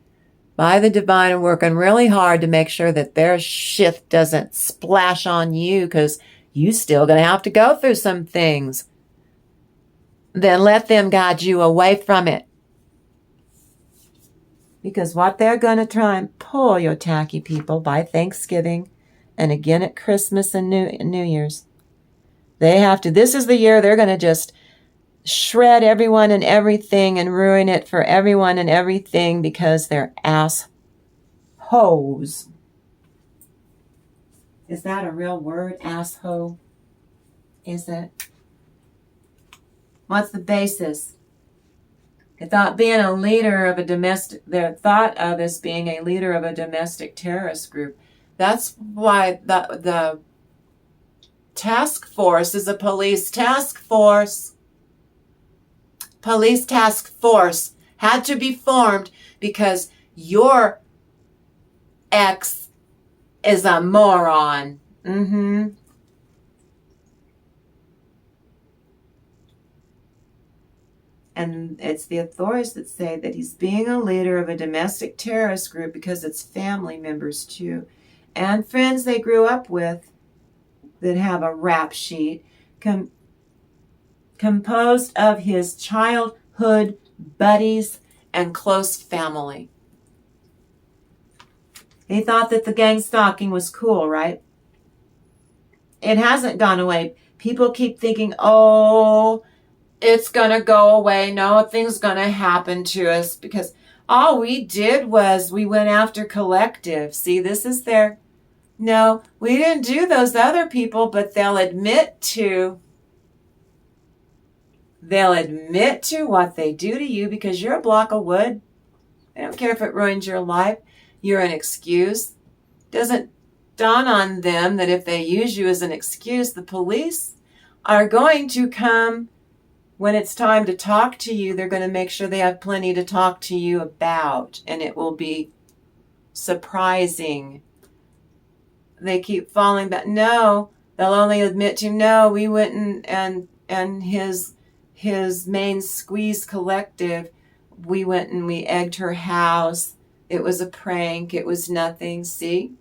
by the divine and working really hard to make sure that their shit doesn't splash on you, because you still going to have to go through some things. Then let them guide you away from it. Because what they're going to try and pull, your tacky people, by Thanksgiving and again at Christmas and New Year's, they have to, this is the year they're going to just shred everyone and everything and ruin it for everyone and everything because they're assholes. Is that a real word, asshole? Is it? What's the basis? They thought being a leader of a domestic, they're thought of as being a leader of a domestic terrorist group. That's why the task force is a police task force. Police task force had to be formed because your ex is a moron. And it's the authorities that say that he's being a leader of a domestic terrorist group because it's family members too. And friends they grew up with that have a rap sheet composed of his childhood buddies and close family. He thought that the gang stalking was cool, right? It hasn't gone away. People keep thinking, oh, it's going to go away. Nothing's going to happen to us because all we did was we went after collective. See, this is their, no, we didn't do those other people, but they'll admit to what they do to you because you're a block of wood. They don't care if it ruins your life. You're an excuse. Doesn't dawn on them that if they use you as an excuse, the police are going to come when it's time to talk to you. They're going to make sure they have plenty to talk to you about, and it will be surprising. They keep falling back. No, they'll only admit to, no, we went and his main squeeze collective, we went and we egged her house. It was a prank. It was nothing. See?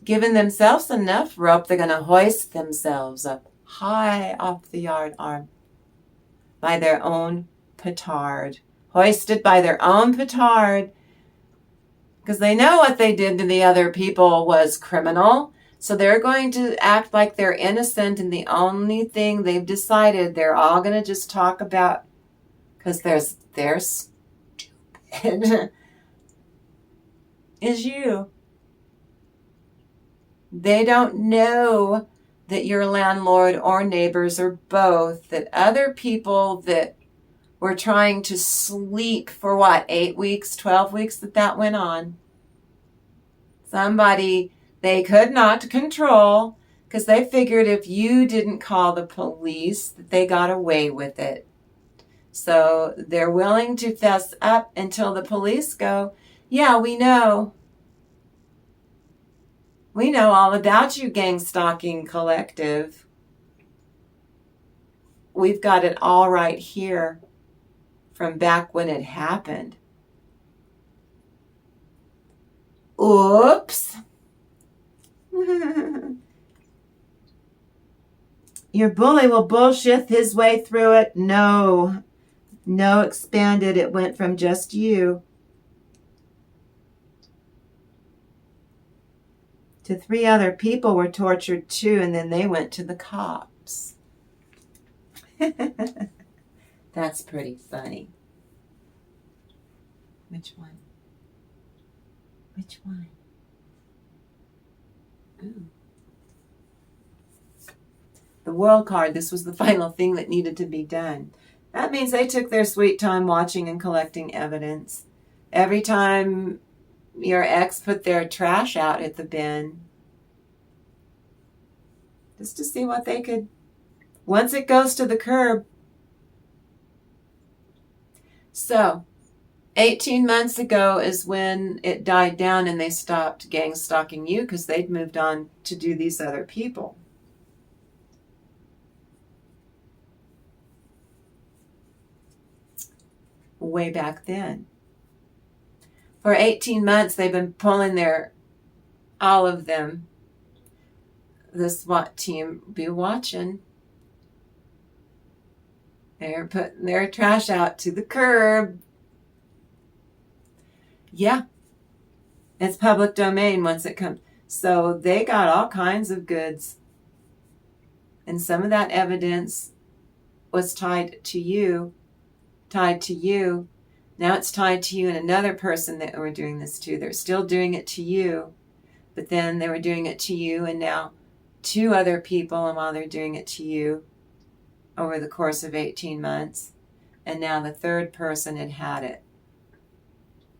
Giving themselves enough rope, they're going to hoist themselves up high off the yard arm by their own petard. Hoisted by their own petard. Because they know what they did to the other people was criminal. So they're going to act like they're innocent, and the only thing they've decided they're all going to just talk about, because they're stupid, is you. They don't know that you're landlord or neighbors or both, that other people that were trying to sleep for what, 8 weeks, 12 weeks that went on. Somebody they could not control because they figured if you didn't call the police that they got away with it. So they're willing to fess up until the police go, yeah, we know. We know all about you, gang stalking collective. we've got it all right here from back when it happened. Oops. Your bully will bullshit his way through it. No. No, expanded. It went from just you to 3 other people were tortured too, and then they went to the cops. That's pretty funny. Which one? Which one? Ooh. The World card, this was the final thing that needed to be done. That means they took their sweet time watching and collecting evidence. Every time your ex put their trash out at the bin, just to see what they could, once it goes to the curb. So, 18 months ago is when it died down and they stopped gang stalking you because they'd moved on to do these other people. Way back then. For 18 months, they've been pulling all of them. The SWAT team be watching. They're putting their trash out to the curb. Yeah. It's public domain once it comes. So they got all kinds of goods. And some of that evidence was tied to you. Now it's tied to you and another person that were doing this to. They're still doing it to you. But then they were doing it to you and now 2 other people, and while they're doing it to you over the course of 18 months, and now the 3rd person had it.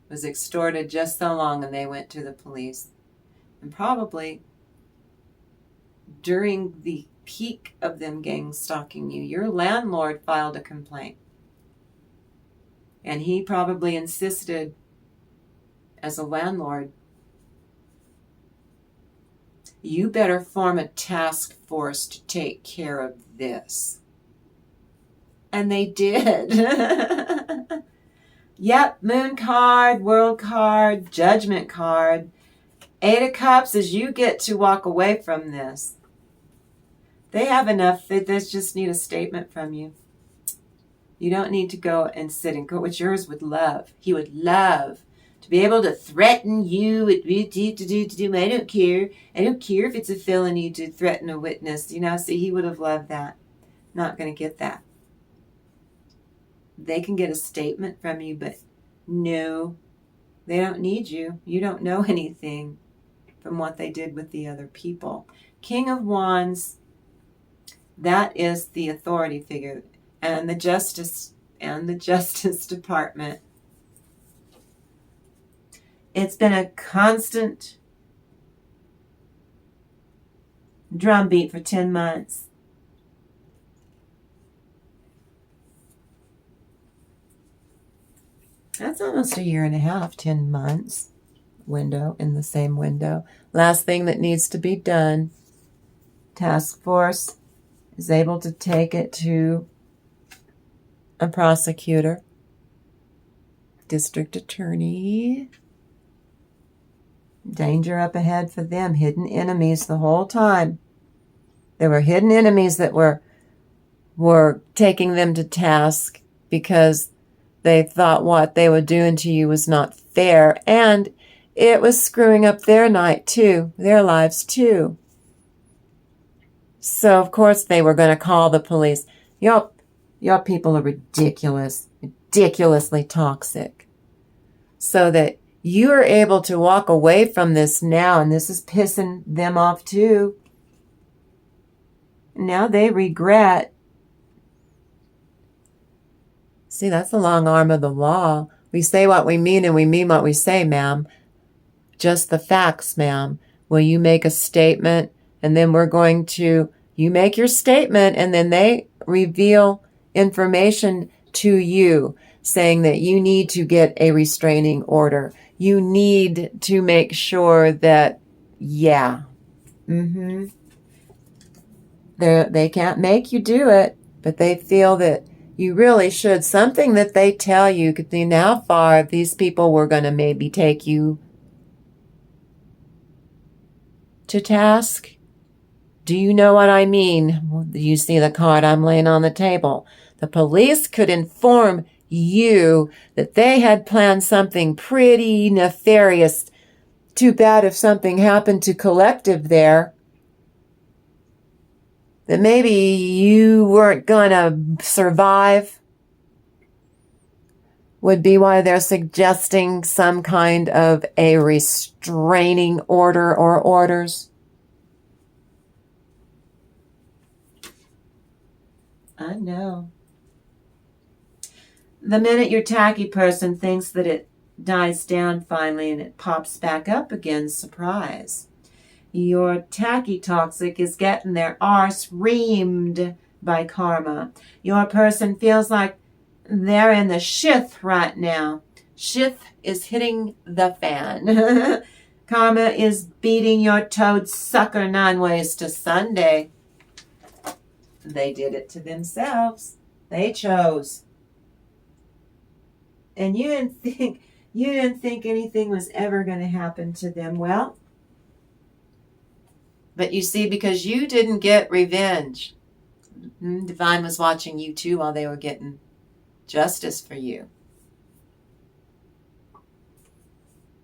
Was extorted just so long, and they went to the police. And probably during the peak of them gang stalking you, your landlord filed a complaint. And he probably insisted, as a landlord, you better form a task force to take care of this. And they did. Yep, Moon card, World card, Judgment card. 8 of Cups is you get to walk away from this. They have enough. They just need a statement from you. You don't need to go and sit and go. What's yours would love. He would love to be able to threaten you. I don't care. I don't care if it's a felony to threaten a witness. See, he would have loved that. Not going to get that. They can get a statement from you, but no, they don't need you. You don't know anything from what they did with the other people. King of Wands, that is the authority figure, and the Justice Department. It's been a constant drumbeat for 10 months. That's almost a year and a half, 10 months window, in the same window. Last thing that needs to be done, task force is able to take it to a prosecutor, district attorney. Danger up ahead for them. Hidden enemies the whole time. There were hidden enemies that were taking them to task because they thought what they were doing to you was not fair, and it was screwing up their night too, their lives too. So of course they were going to call the police. Your people are ridiculously toxic. So that you are able to walk away from this now, and this is pissing them off too. Now they regret. See, that's the long arm of the law. We say what we mean and we mean what we say, ma'am. Just the facts, ma'am. Will you make a statement, and then you make your statement, and then they reveal information to you saying that you need to get a restraining order. You need to make sure that, they can't make you do it. But they feel that you really should. Something that they tell you could be how far these people were going to maybe take you to task. Do you know what I mean? You see the card I'm laying on the table. The police could inform you that they had planned something pretty nefarious. Too bad if something happened to Collective there, that maybe you weren't going to survive. Would be why they're suggesting some kind of a restraining order or orders. I know. The minute your tacky person thinks that it dies down finally and it pops back up again, surprise. Your tacky toxic is getting their arse reamed by karma. Your person feels like they're in the shith right now. Shith is hitting the fan. Karma is beating your toad sucker 9 ways to Sunday. They did it to themselves. They chose. And you didn't think anything was ever going to happen to them. Well, but you see, because you didn't get revenge, Divine was watching you too while they were getting justice for you.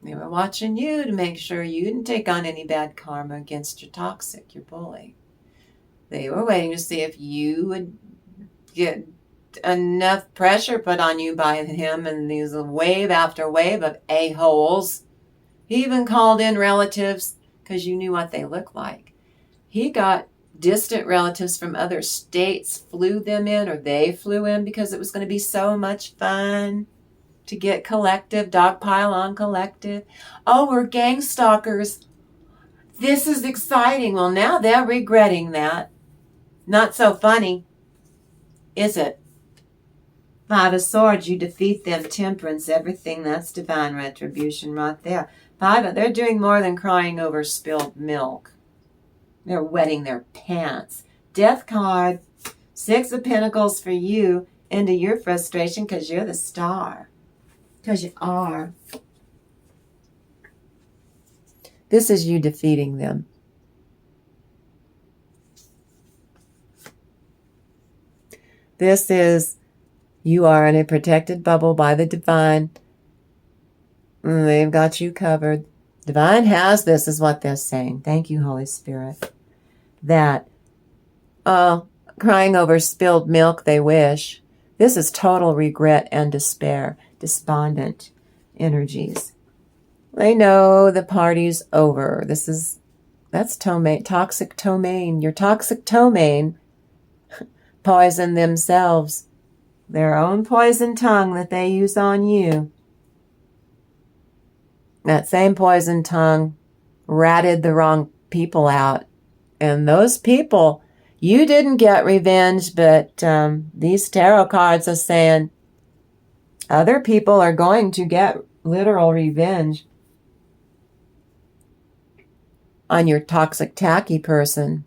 They were watching you to make sure you didn't take on any bad karma against your toxic, your bully. They were waiting to see if you would get enough pressure put on you by him, and these wave after wave of a-holes. He even called in relatives because you knew what they looked like. He got distant relatives from other states, flew them in, or they flew in because it was going to be so much fun to get Collective, dogpile on Collective. Oh, we're gang stalkers. This is exciting. Well, now they're regretting that. Not so funny, is it? 5 of Swords, you defeat them. Temperance, everything. That's divine retribution right there. 5, they're doing more than crying over spilled milk. They're wetting their pants. Death card, 6 of Pentacles for you into your frustration because you're the star. Because you are. This is you defeating them. This is, you are in a protected bubble by the divine. They've got you covered. Divine has this, is what they're saying. Thank you, Holy Spirit. That, crying over spilled milk, they wish. This is total regret and despair, despondent energies. They know the party's over. That's tomaine, toxic tomaine. Your toxic tomaine poison themselves. Their own poison tongue that they use on you. That same poison tongue ratted the wrong people out. And those people, you didn't get revenge, but these tarot cards are saying other people are going to get literal revenge on your toxic, tacky person.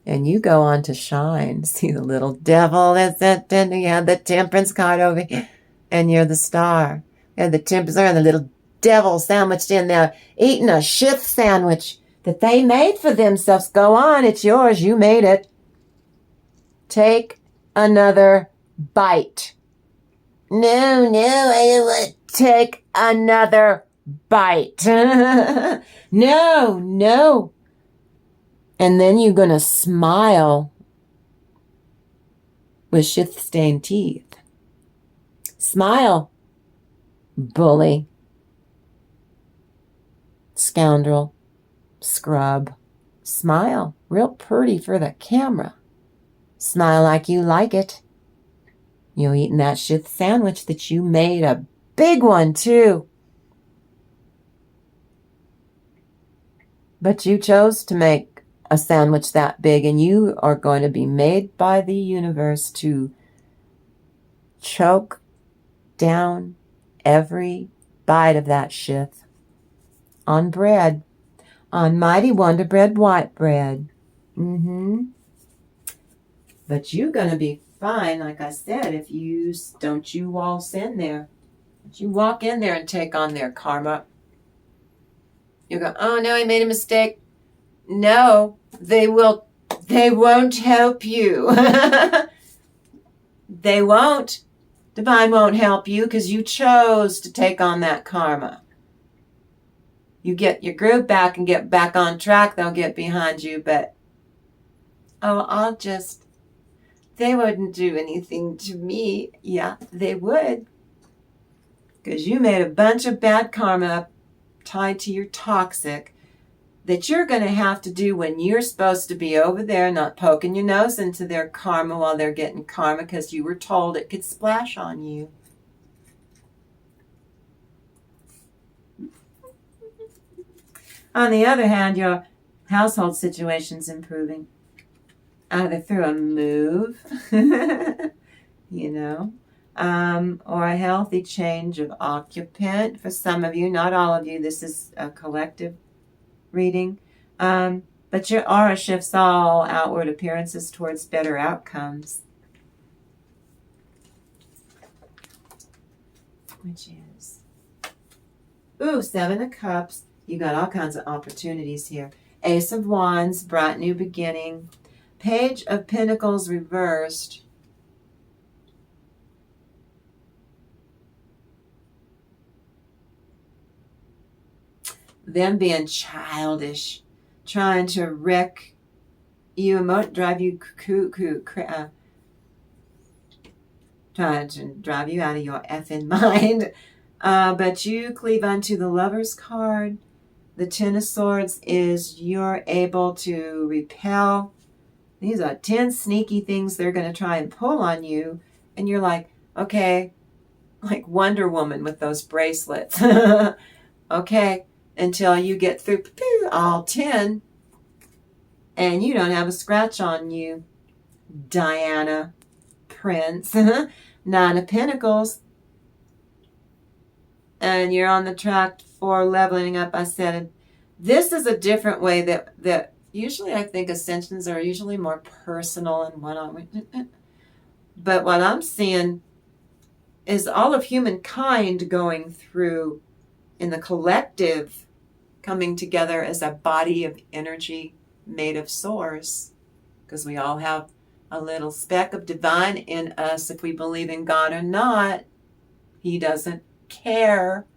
And you go on to shine. See the little devil that's that. You have the Temperance card over here. And you're the star. You have the Temperance and the little devil sandwiched in there, eating a shit sandwich that they made for themselves. Go on, it's yours. You made it. Take another bite. No, I don't want to take another bite. No. And then you're going to smile with shit-stained teeth. Smile, bully, scoundrel, scrub. Smile, real pretty for the camera. Smile like you like it. You're eating that shit sandwich that you made, a big one too. But you chose to make a sandwich that big, and you are going to be made by the universe to choke down every bite of that shit on bread, on Mighty Wonder Bread white bread. But But you're going to be fine, like I said, if you don't you waltz in there. Don't you walk in there and take on their karma. You go, oh no, I made a mistake. No, they won't help you. They won't. Divine won't help you because you chose to take on that karma. You get your groove back and get back on track, they'll get behind you, but they wouldn't do anything to me. Yeah, they would. Because you made a bunch of bad karma tied to your toxic that you're going to have to do when you're supposed to be over there, not poking your nose into their karma while they're getting karma because you were told it could splash on you. On the other hand, your household situation's improving. Either through a move, or a healthy change of occupant. For some of you, not all of you, this is a collective reading. But your aura shifts all outward appearances towards better outcomes. Which is, Seven of Cups. You got all kinds of opportunities here. Ace of Wands, bright new beginning. Page of Pentacles reversed. Them being childish, trying to wreck you, drive you trying to drive you out of your effing mind. But you cleave unto the Lover's card. The Ten of Swords is you're able to repel. These are 10 sneaky things they're going to try and pull on you. And you're like, okay, like Wonder Woman with those bracelets. Okay, until you get through all 10 and you don't have a scratch on you. Diana, Prince, Nine of Pentacles. And you're on the track for leveling up. I said, this is a different way that usually I think ascensions are usually more personal and one-on-one. But what I'm seeing is all of humankind going through in the collective, coming together as a body of energy made of source. Because we all have a little speck of divine in us. If we believe in God or not, he doesn't care.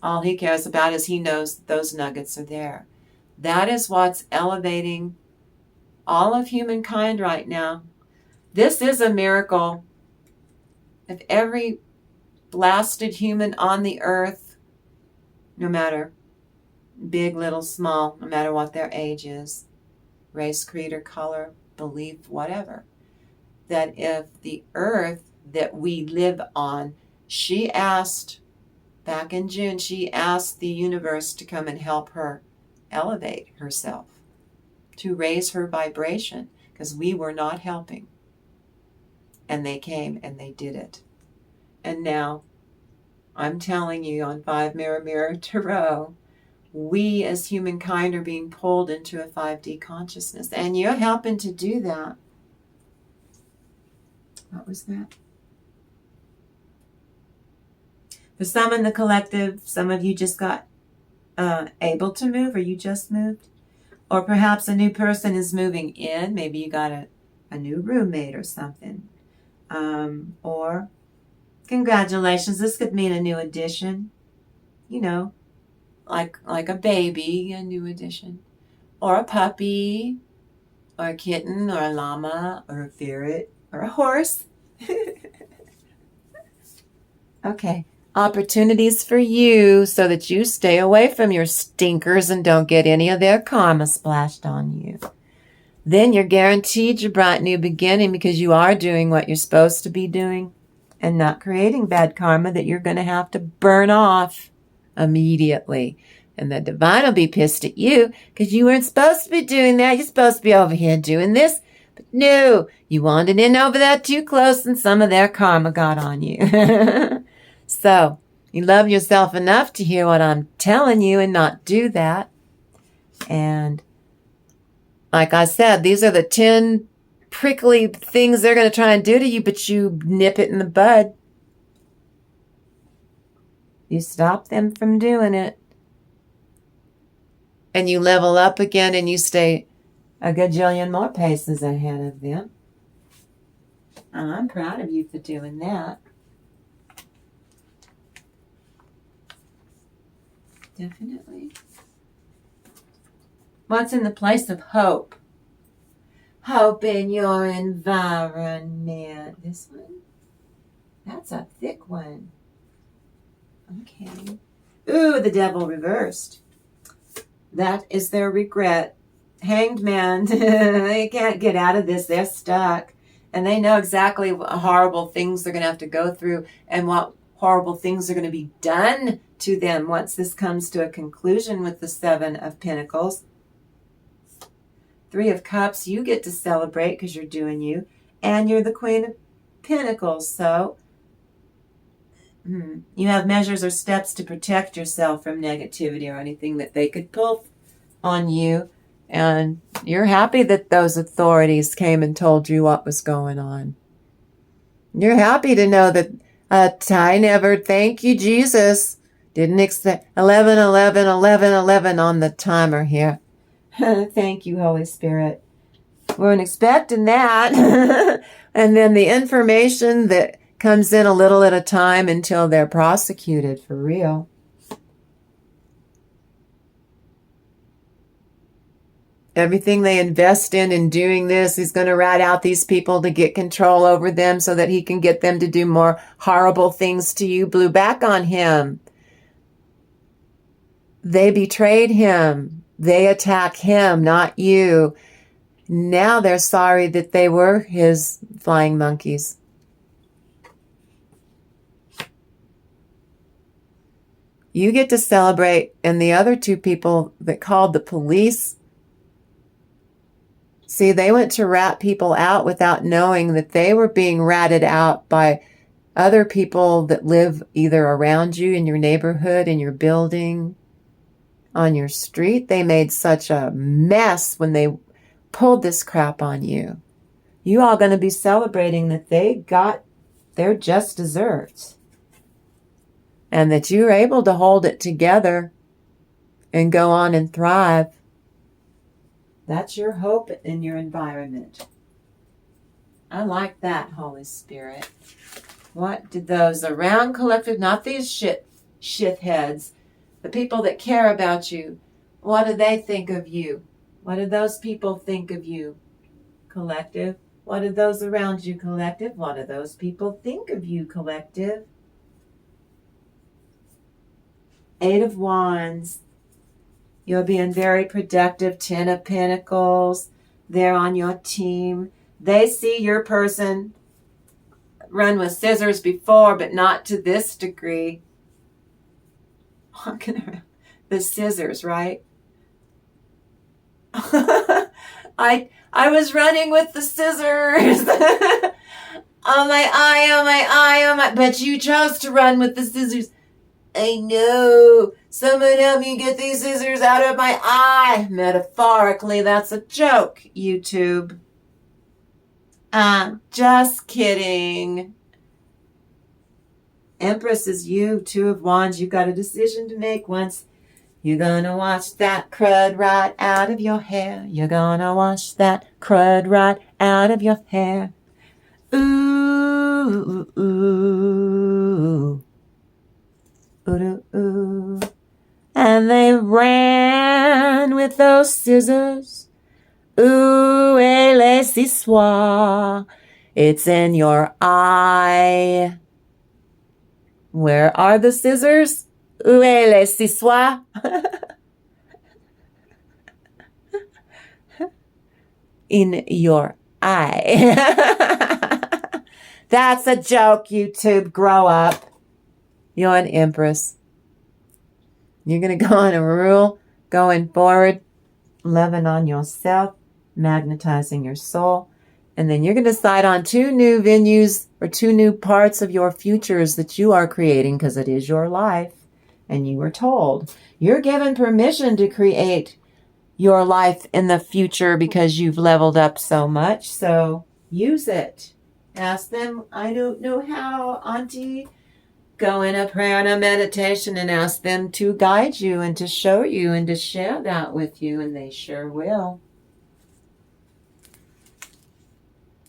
All he cares about is he knows those nuggets are there. That is what's elevating all of humankind right now. This is a miracle. If every blasted human on the earth, no matter big, little, small, no matter what their age is, race, creed, or color, belief, whatever, that if the earth that we live on, she asked, back in June, she asked the universe to come and help her elevate herself, to raise her vibration, because we were not helping. And they came and they did it. And now, I'm telling you on 5 Mirror Mirror Tarot, we as humankind are being pulled into a 5D consciousness. And you're helping to do that. What was that? For some in the collective, some of you just got able to move, or you just moved. Or perhaps a new person is moving in. Maybe you got a new roommate or something. Or congratulations, this could mean a new addition. You know, like a baby, a new addition. Or a puppy, or a kitten, or a llama, or a ferret, or a horse. Okay. Opportunities for you so that you stay away from your stinkers and don't get any of their karma splashed on you. Then you're guaranteed your bright new beginning because you are doing what you're supposed to be doing and not creating bad karma that you're going to have to burn off immediately. And the divine will be pissed at you because you weren't supposed to be doing that. You're supposed to be over here doing this. But no, you wandered in over that too close and some of their karma got on you. So, you love yourself enough to hear what I'm telling you and not do that. And like I said, these are the 10 prickly things they're going to try and do to you, but you nip it in the bud. You stop them from doing it. And you level up again and you stay a gajillion more paces ahead of them. I'm proud of you for doing that. Definitely. What's in the place of hope? Hope in your environment. This one? That's a thick one. Okay. Ooh, the devil reversed. That is their regret. Hanged man. They can't get out of this. They're stuck. And they know exactly what horrible things they're going to have to go through and what horrible things are going to be done to them once this comes to a conclusion with the Seven of Pentacles. Three of Cups, you get to celebrate because you're doing you. And you're the Queen of Pentacles. So you have measures or steps to protect yourself from negativity or anything that they could pull on you. And you're happy that those authorities came and told you what was going on. You're happy to know that I never, thank you, Jesus, didn't expect 11, 11, 11, 11 on the timer here. Thank you, Holy Spirit. Weren't expecting that. And then the information that comes in a little at a time until they're prosecuted for real. Everything they invest in doing this, he's going to rat out these people to get control over them so that he can get them to do more horrible things to you. Blew back on him. They betrayed him. They attack him, not you. Now they're sorry that they were his flying monkeys. You get to celebrate, and the other two people that called the police, see, they went to rat people out without knowing that they were being ratted out by other people that live either around you in your neighborhood, in your building, on your street. They made such a mess when they pulled this crap on you. You all going to be celebrating that they got their just desserts. And that you're able to hold it together and go on and thrive. That's your hope in your environment. I like that, Holy Spirit. What did those around collective, not these shit heads, the people that care about you, what do they think of you? What do those people think of you, collective? What do those around you, collective? What do those people think of you, collective? Eight of Wands. You're being very productive. 10 of Pentacles. They're on your team. They see your person run with scissors before, but not to this degree. Walking around the scissors, right? I was running with the scissors. Oh my eye, oh my eye, oh my. But you chose to run with the scissors. I know. Someone help me get these scissors out of my eye. Metaphorically, that's a joke, YouTube. Just kidding. Empress is you. 2 of Wands. You've got a decision to make once. You're gonna wash that crud right out of your hair. You're gonna wash that crud right out of your hair. Ooh, ooh, ooh. Ooh, ooh. And they ran with those scissors. Ooh, elle si soit. It's in your eye. Where are the scissors? Où est le sissoir? In your eye. That's a joke, YouTube. Grow up. You're an empress. You're going to go on a rule going forward, loving on yourself, magnetizing your soul. And then you're going to decide on 2 new venues or 2 new parts of your futures that you are creating because it is your life. And you were told. You're given permission to create your life in the future because you've leveled up so much. So use it. Ask them, I don't know how, Auntie. Go in a prayer and a meditation and ask them to guide you and to show you and to share that with you, and they sure will.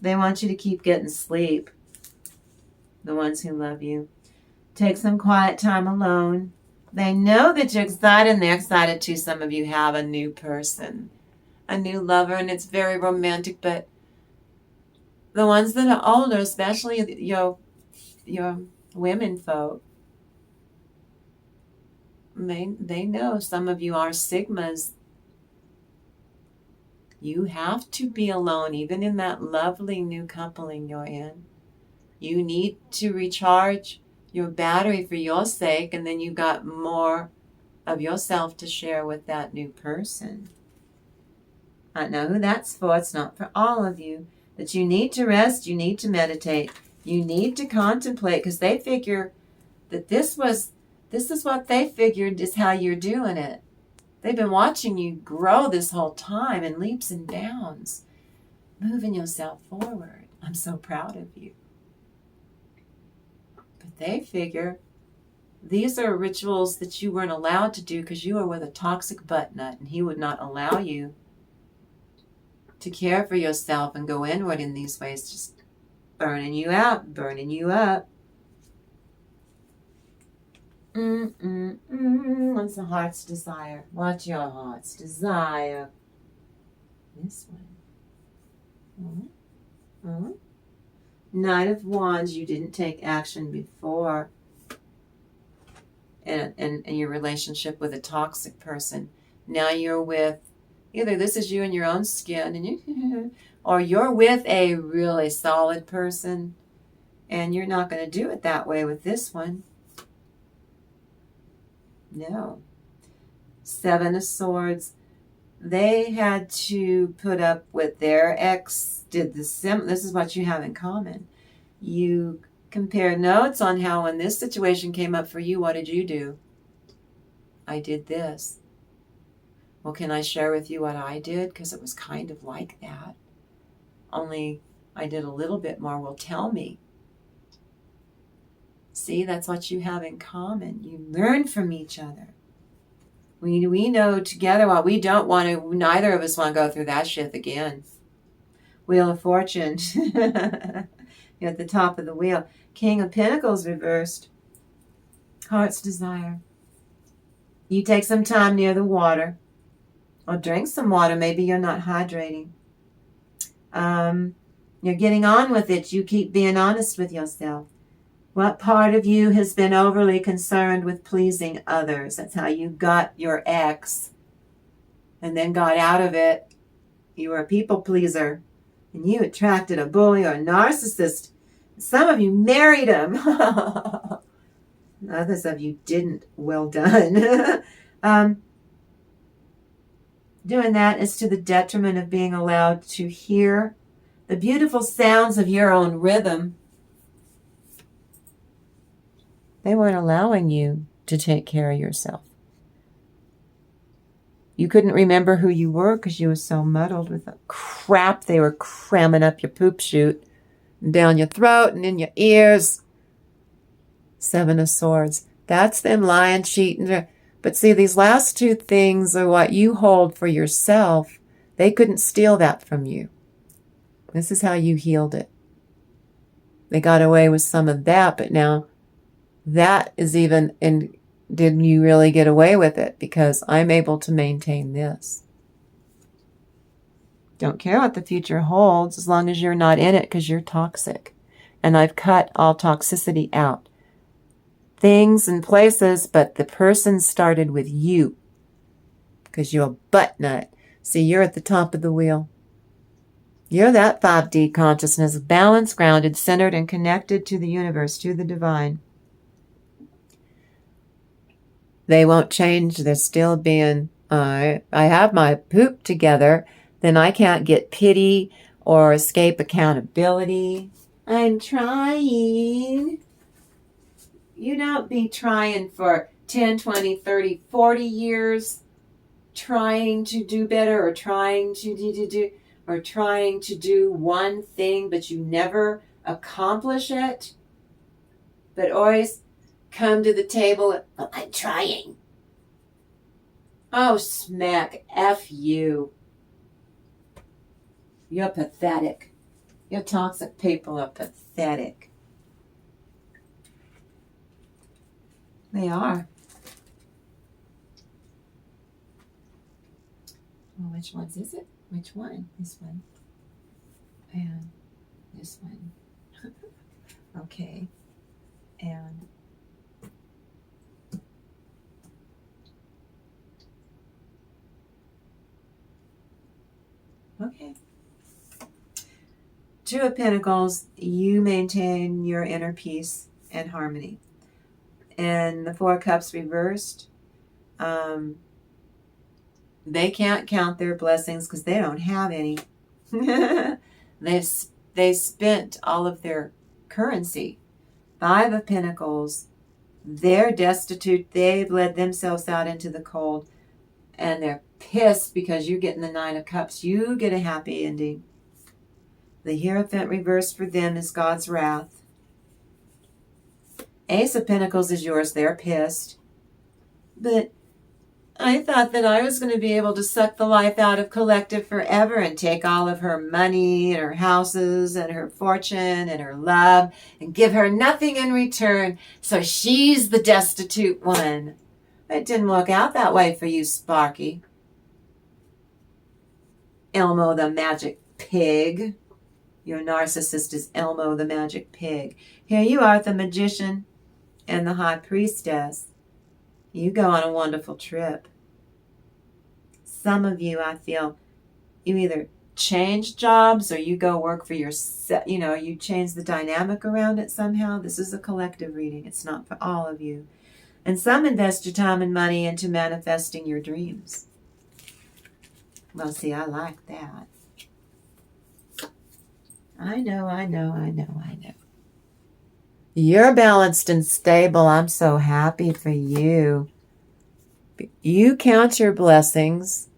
They want you to keep getting sleep, the ones who love you. Take some quiet time alone. They know that you're excited, and they're excited too. Some of you have a new person, a new lover, and it's very romantic, but the ones that are older, especially your women folk, they know some of you are sigmas. You have to be alone, even in that lovely new coupling you're in. You need to recharge your battery for your sake, and then you got more of yourself to share with that new person. I know who that's for. It's not for all of you. But you need to rest. You need to meditate. You need to contemplate, because they figure that this is what they figured is how you're doing it. They've been watching you grow this whole time in leaps and bounds, moving yourself forward. I'm so proud of you. But they figure these are rituals that you weren't allowed to do because you were with a toxic butt nut, and he would not allow you to care for yourself and go inward in these ways, just burning you out, burning you up. What's the heart's desire? What's your heart's desire? This one. Knight of Wands, you didn't take action before. And your relationship with a toxic person. Now you're with, either this is you in your own skin, and or you're with a really solid person, and you're not going to do it that way with this one. No. Seven of Swords. They had to put up with their ex did the this is what you have in common. You compare notes on how when this situation came up for you, what did you do? I did this. Well, can I share with you what I did? Because it was kind of like that. Only I did a little bit more. Well, tell me. See, that's what you have in common. You learn from each other. We know together what we don't want to, neither of us want to go through that shit again. Wheel of Fortune. You're at the top of the wheel. King of Pentacles reversed. Heart's desire. You take some time near the water. Or drink some water. Maybe you're not hydrating. You're getting on with it. You keep being honest with yourself. What part of you has been overly concerned with pleasing others? That's how you got your ex and then got out of it. You were a people pleaser and you attracted a bully or a narcissist. Some of you married him. Others of you didn't. Well done. Doing that is to the detriment of being allowed to hear the beautiful sounds of your own rhythm. They weren't allowing you to take care of yourself. You couldn't remember who you were because you were so muddled with the crap they were cramming up your poop chute, and down your throat and in your ears. Seven of Swords. That's them lying, cheating. But see, these last two things are what you hold for yourself. They couldn't steal that from you. This is how you healed it. They got away with some of that, but now that is even, and didn't you really get away with it? Because I'm able to maintain this. Don't care what the future holds as long as you're not in it because you're toxic. And I've cut all toxicity out. Things and places, but the person started with you because you're a butt nut. See, you're at the top of the wheel. You're that 5D consciousness, balanced, grounded, centered, and connected to the universe, to the divine. They won't change. They're still being, I have my poop together, then I can't get pity or escape accountability. I'm trying. You don't be trying for 10, 20, 30, 40 years. trying to do better, or trying to do one thing, but you never accomplish it, but always come to the table, well, I'm trying. Oh, smack, F you. You're pathetic. Your toxic people are pathetic. They are. Well, which ones is it? Which one? This one. And this one. Okay. And okay. Two of Pentacles, you maintain your inner peace and harmony. And the Four of Cups reversed, they can't count their blessings because they don't have any. They've spent all of their currency. Five of Pentacles, they're destitute. They've led themselves out into the cold, and they're pissed because you're getting the Nine of Cups. You get a happy ending. The Hierophant reversed for them is God's wrath. Ace of Pentacles is yours. They're pissed. But I thought that I was going to be able to suck the life out of Collective forever and take all of her money and her houses and her fortune and her love and give her nothing in return. So she's the destitute one. It didn't work out that way for you, Sparky. Elmo the magic pig. Your narcissist is Elmo the magic pig. Here you are, the magician and the high priestess. You go on a wonderful trip. Some of you, I feel, you either change jobs or you go work for yourself. You know, you change the dynamic around it somehow. This is a collective reading. It's not for all of you. And some invest your time and money into manifesting your dreams. Well, see, I like that. I know. You're balanced and stable. I'm so happy for you. You count your blessings.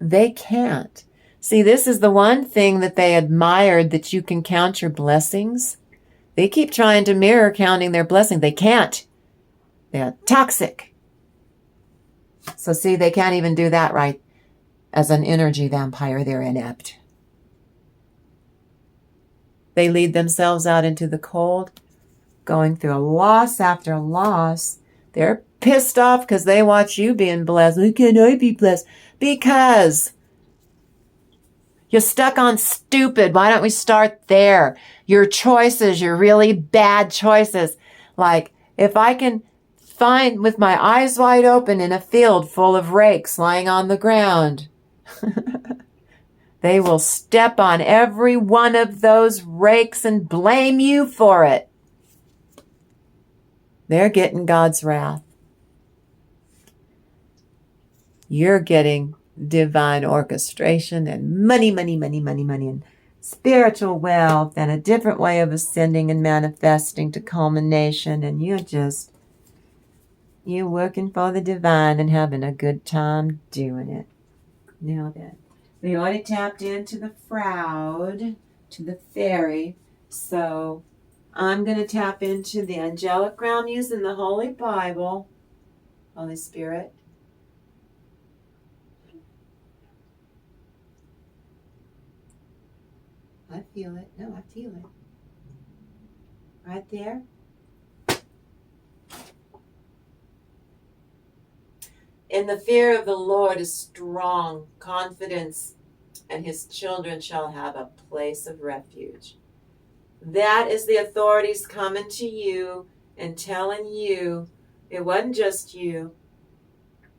They can't. See, this is the one thing that they admired, that you can count your blessings. They keep trying to mirror counting their blessings. They can't. They're toxic. So see, they can't even do that right. As an energy vampire, they're inept. They lead themselves out into the cold, going through loss after loss. They're pissed off because they watch you being blessed. Why can't I be blessed? Because you're stuck on stupid. Why don't we start there? Your choices, your really bad choices. Like, if I can find with my eyes wide open in a field full of rakes lying on the ground, they will step on every one of those rakes and blame you for it. They're getting God's wrath. You're getting divine orchestration and money, and spiritual wealth and a different way of ascending and manifesting to culmination. And you're working for the divine and having a good time doing it. Now then, we already tapped into the Froud, to the Faery. So I'm going to tap into the angelic realm using the Holy Bible. Holy Spirit. I feel it. No, I feel it. Right there. In the fear of the Lord is strong confidence, and his children shall have a place of refuge. That is the authorities coming to you and telling you, it wasn't just you.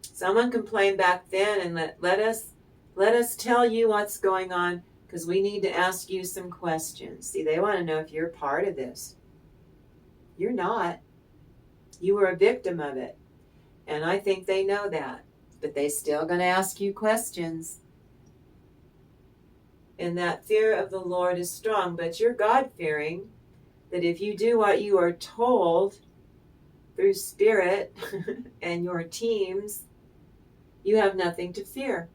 Someone complained back then, and let us tell you what's going on, because we need to ask you some questions. See, they want to know if you're part of this. You're not. You were a victim of it. And I think they know that. But they still going to ask you questions. And that fear of the Lord is strong. But you're God-fearing. That if you do what you are told through spirit and your teams, You have nothing to fear.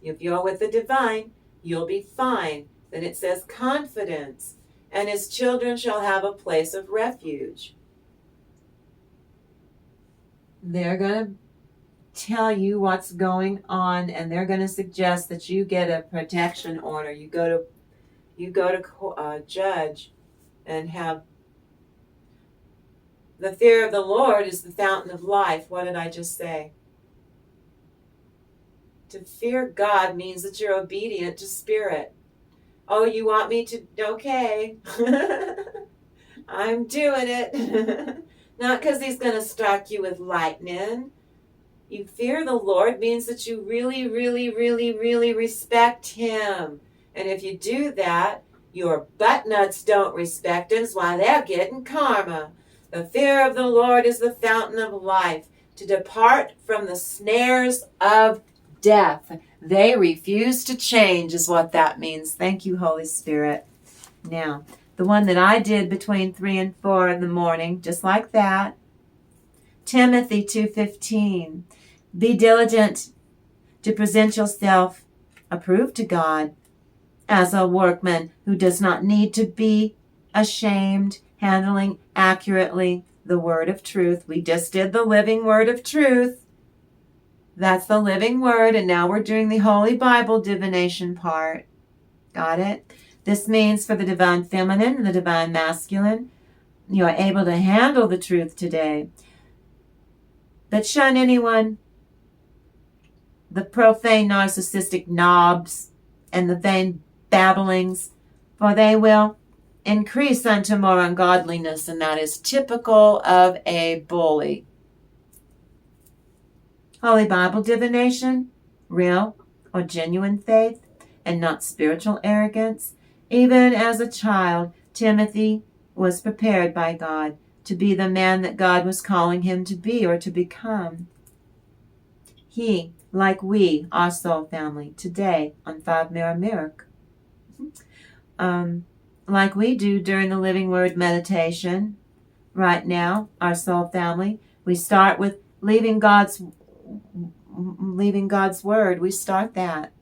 If you're with the divine, you'll be fine. Then it says confidence, and his children shall have a place of refuge. They're going to tell you what's going on, and they're going to suggest that you get a protection order. You go to judge and have the fear of the Lord is the fountain of life. What did I just say? To fear God means that you're obedient to spirit. Oh, you want me to? Okay. I'm doing it. Not because he's going to strike you with lightning. You fear the Lord means that you really, really, really, really respect him. And if you do that, your butt nuts don't respect him, that's why they're getting karma. The fear of the Lord is the fountain of life. To depart from the snares of death. They refuse to change is what that means. Thank you, Holy Spirit. Now, the one that I did between 3 and 4 in the morning, just like that. Timothy 2:15. Be diligent to present yourself approved to God as a workman who does not need to be ashamed, handling accurately the word of truth. We just did the living word of truth. That's the living word, and now we're doing the Holy Bible divination part. Got it? This means for the divine feminine and the divine masculine, you are able to handle the truth today. But shun anyone, the profane narcissistic knobs and the vain babblings, for they will increase unto more ungodliness, and that is typical of a bully. Holy Bible divination, real or genuine faith, and not spiritual arrogance. Even as a child, Timothy was prepared by God to be the man that God was calling him to be or to become. He, like we, our soul family, today on 5 Mirror Miracle, like we do during the Living Word meditation, right now, our soul family, we start with leaving God's word. We start that.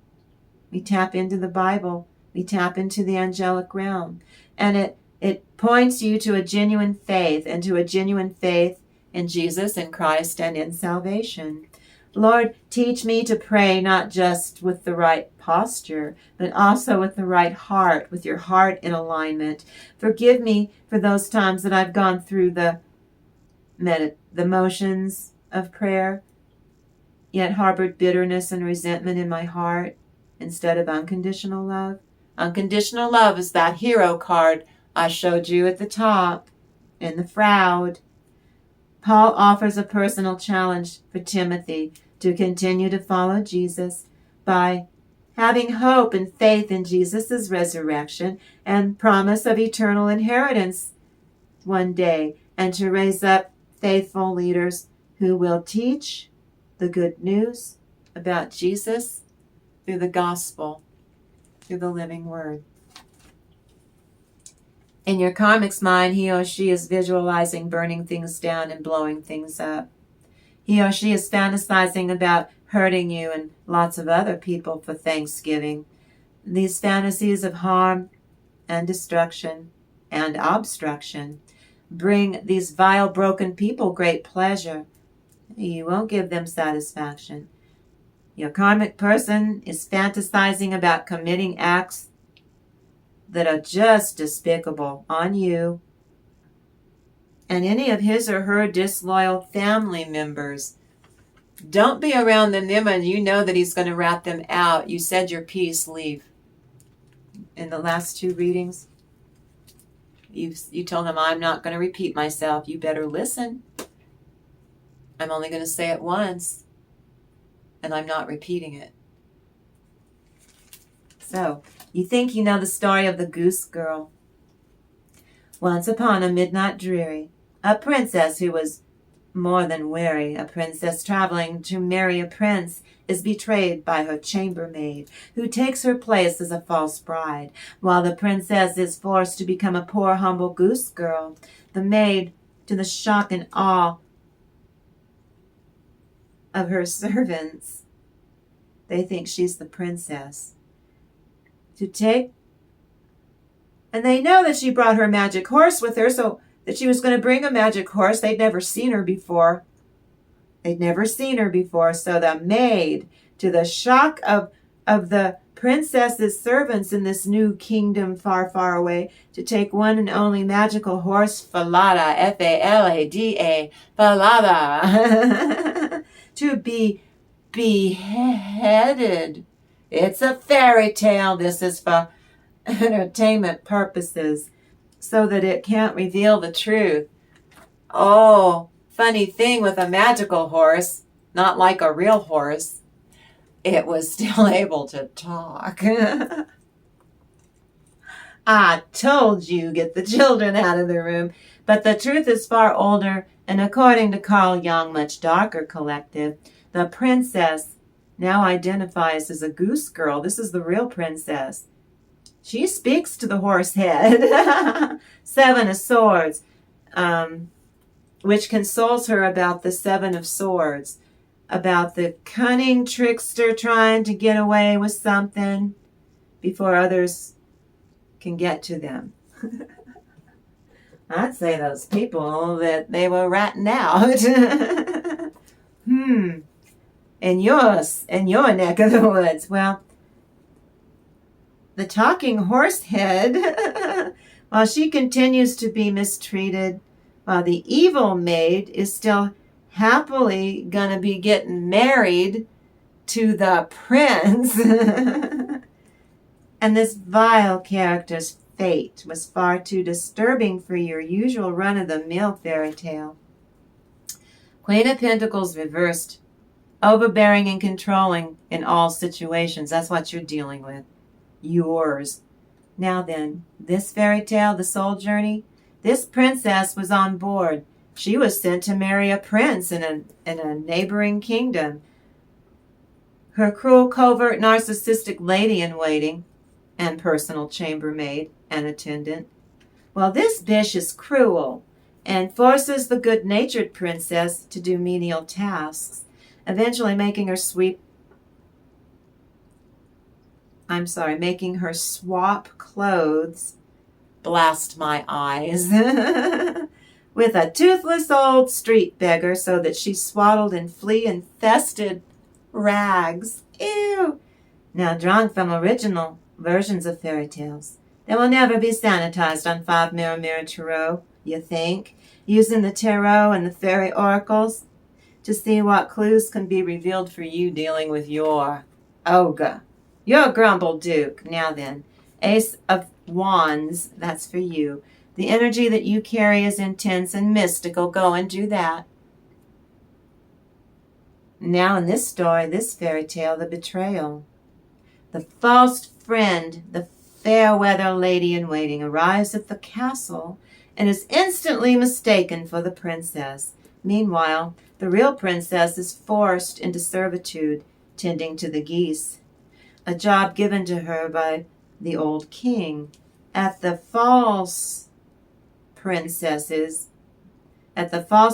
We tap into the Bible. We tap into the angelic realm. And it points you to a genuine faith, and to a genuine faith in Jesus and Christ and in salvation. Lord, teach me to pray not just with the right posture, but also with the right heart, with your heart in alignment. Forgive me for those times that I've gone through the motions of prayer, yet harbored bitterness and resentment in my heart instead of unconditional love. Unconditional love is that hero card I showed you at the top in the Froud. Paul offers a personal challenge for Timothy to continue to follow Jesus by having hope and faith in Jesus' resurrection and promise of eternal inheritance one day, and to raise up faithful leaders who will teach the good news about Jesus through the gospel, through the living word. In your karmic's mind, he or she is visualizing burning things down and blowing things up. He or she is fantasizing about hurting you and lots of other people for Thanksgiving. These fantasies of harm and destruction and obstruction bring these vile, broken people great pleasure. You won't give them satisfaction. Your karmic person is fantasizing about committing acts that are just despicable on you and any of his or her disloyal family members. Don't be around them and you know that he's going to rat them out. You said your piece, leave. In the last 2 readings, you told him, I'm not going to repeat myself. You better listen. I'm only going to say it once, and I'm not repeating it. So, you think you know the story of the goose girl. Once upon a midnight dreary, a princess who was more than weary, a princess traveling to marry a prince, is betrayed by her chambermaid, who takes her place as a false bride, while the princess is forced to become a poor, humble goose girl. The maid, to the shock and awe of her servants, they think she's the princess, to take, and they know that she brought her magic horse with her, so that she was going to bring a magic horse. They'd never seen her before. They'd never seen her before, so the maid, to the shock of the princess's servants in this new kingdom far, far away, to take one and only magical horse, Falada, Falada, Falada, to be beheaded. It's a fairy tale. This is for entertainment purposes, so that it can't reveal the truth. Oh, funny thing with a magical horse, not like a real horse, it was still able to talk. I told you, get the children out of the room. But the truth is far older, and according to Carl Jung, much darker collective, the princess now identifies as a goose girl. This is the real princess. She speaks to the horse head, 7 of Swords, which consoles her about the 7 of Swords, about the cunning trickster trying to get away with something before others can get to them. I'd say those people that they were ratting out. In your neck of the woods. Well, the talking horse head, while she continues to be mistreated, while the evil maid is still happily gonna be getting married to the prince. And this vile character's fate was far too disturbing for your usual run-of-the-mill fairy tale. Queen of Pentacles reversed, overbearing and controlling in all situations. That's what you're dealing with. Yours. Now then, this fairy tale, the soul journey, this princess was on board. She was sent to marry a prince in a neighboring kingdom. Her cruel, covert, narcissistic lady-in-waiting and personal chambermaid and attendant. Well, this bitch is cruel and forces the good-natured princess to do menial tasks, eventually making her making her swap clothes, blast my eyes, with a toothless old street beggar so that she's swaddled in flea-infested rags. Ew! Now drawn from original versions of fairy tales. They will never be sanitized on 5 Mirror Tarot, you think, using the tarot and the fairy oracles to see what clues can be revealed for you dealing with your ogre, your grumble duke. Now then, Ace of Wands, that's for you. The energy that you carry is intense and mystical. Go and do that. Now in this story, this fairy tale, the betrayal. The false friend, the fair weather lady-in-waiting, arrives at the castle and is instantly mistaken for the princess. Meanwhile, the real princess is forced into servitude, tending to the geese, a job given to her by the old king. At the false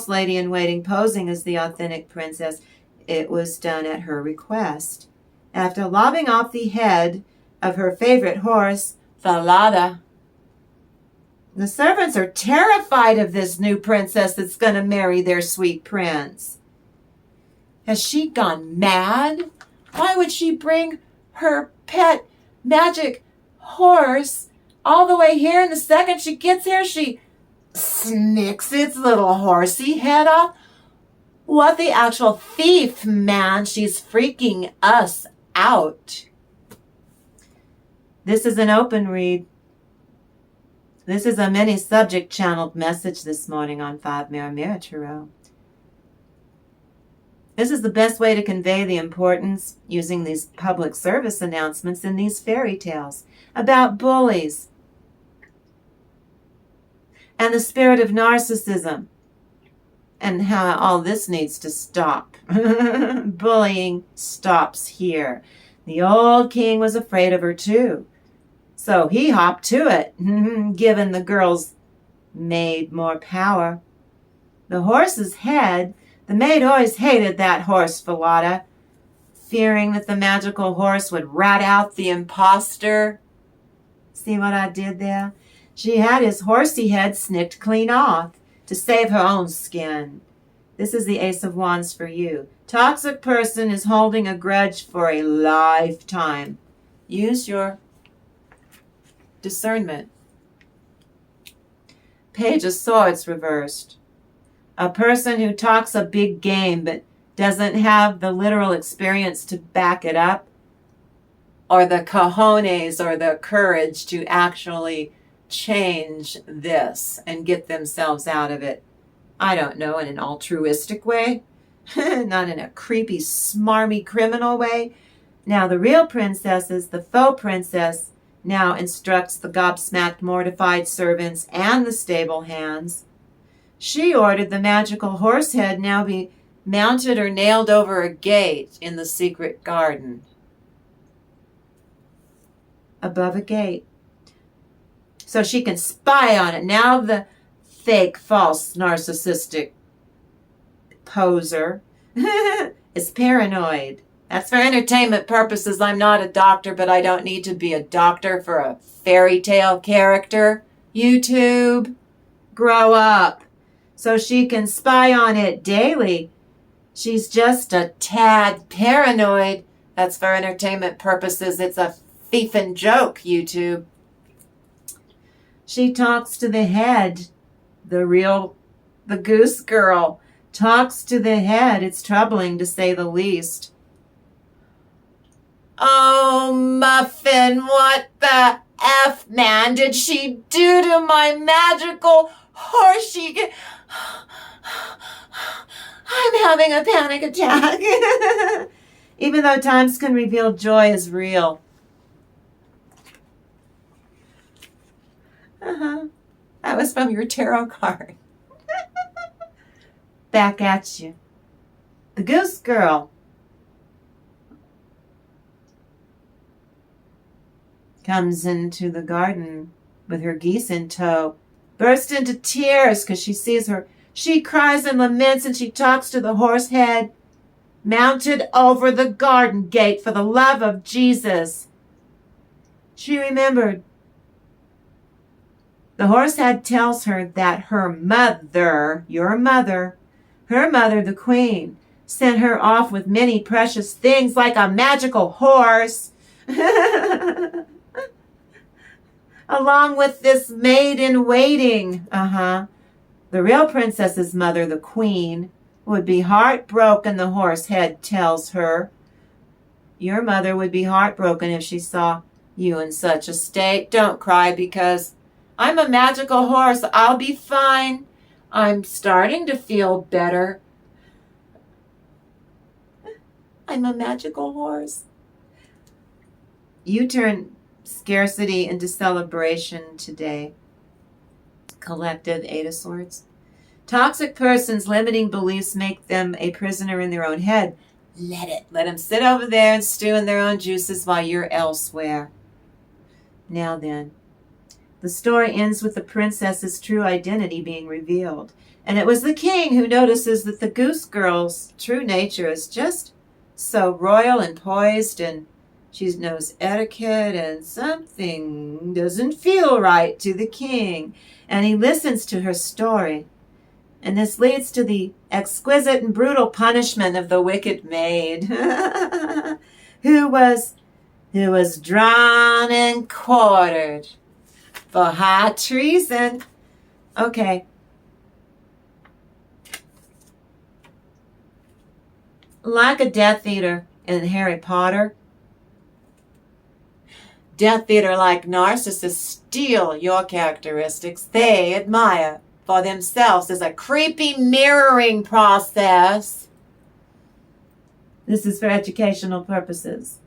lady-in-waiting posing as the authentic princess, it was done at her request. After lobbing off the head of her favorite horse, Falada, the servants are terrified of this new princess that's going to marry their sweet prince. Has she gone mad? Why would she bring her pet magic horse all the way here, and the second she gets here, she snicks its little horsey head off? What the actual thief, man? She's freaking us out. This is an open read. This is a many subject channeled message this morning on 5 Mirror Tarot. This is the best way to convey the importance using these public service announcements in these fairy tales about bullies and the spirit of narcissism and how all this needs to stop. Bullying stops here. The old king was afraid of her too, so he hopped to it, giving the girl's maid more power. The horse's head, The maid always hated that horse, Falada, fearing that the magical horse would rat out the imposter. See what I did there? She had his horsey head snicked clean off to save her own skin. This is the Ace of Wands for you. Toxic person is holding a grudge for a lifetime. Use your discernment. Page of Swords reversed. A person who talks a big game but doesn't have the literal experience to back it up, or the cojones or the courage to actually change this and get themselves out of it. I don't know, in an altruistic way, not in a creepy, smarmy criminal way. Now the real princesses, the faux princess, now instructs the gobsmacked, mortified servants and the stable hands. She ordered the magical horse head now be mounted or nailed over a gate in the secret garden. Above a gate. So she can spy on it. Now the fake, false, narcissistic poser is paranoid. That's for entertainment purposes. I'm not a doctor, but I don't need to be a doctor for a fairy tale character. YouTube, grow up. So she can spy on it daily. She's just a tad paranoid. That's for entertainment purposes. It's a thiefing joke, YouTube. She talks to the head. The goose girl talks to the head. It's troubling to say the least. Oh, Muffin, what the F, man, did she do to my magical horse? I'm having a panic attack. Even though times can reveal joy is real. That was from your tarot card. Back at you. The goose girl comes into the garden with her geese in tow, bursts into tears because she sees her. She cries and laments, and she talks to the horse head mounted over the garden gate. For the love of Jesus, she remembered. The horse head tells her that her mother, your mother, her mother, the queen, sent her off with many precious things like a magical horse, along with this maid in waiting. The real princess's mother, the queen, would be heartbroken, the horse head tells her. Your mother would be heartbroken if she saw you in such a state. Don't cry, because I'm a magical horse. I'll be fine. I'm starting to feel better. I'm a magical horse. You turn scarcity into celebration today. Collective Eight of Swords. Toxic persons' limiting beliefs make them a prisoner in their own head. Let it. Let them sit over there and stew in their own juices while you're elsewhere. Now then, the story ends with the princess's true identity being revealed. And it was the king who notices that the goose girl's true nature is just so royal and poised, and she knows etiquette, and something doesn't feel right to the king. And he listens to her story. And this leads to the exquisite and brutal punishment of the wicked maid, who was drawn and quartered for high treason. Okay. Like a Death Eater in Harry Potter, Death Eater like narcissists steal your characteristics they admire for themselves as a creepy mirroring process. This is for educational purposes.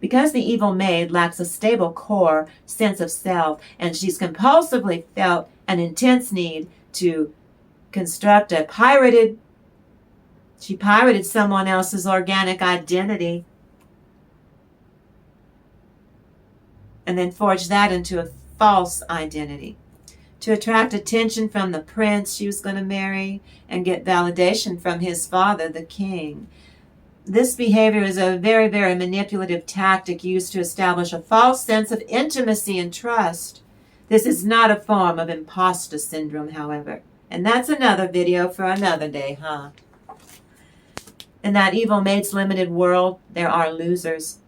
Because the evil maid lacks a stable core sense of self, and she's compulsively felt an intense need to construct she pirated someone else's organic identity and then forged that into a false identity to attract attention from the prince she was going to marry and get validation from his father, the king. This behavior is a very, very manipulative tactic used to establish a false sense of intimacy and trust. This is not a form of imposter syndrome, however. And that's another video for another day, huh? In that evil maid's limited world, there are losers.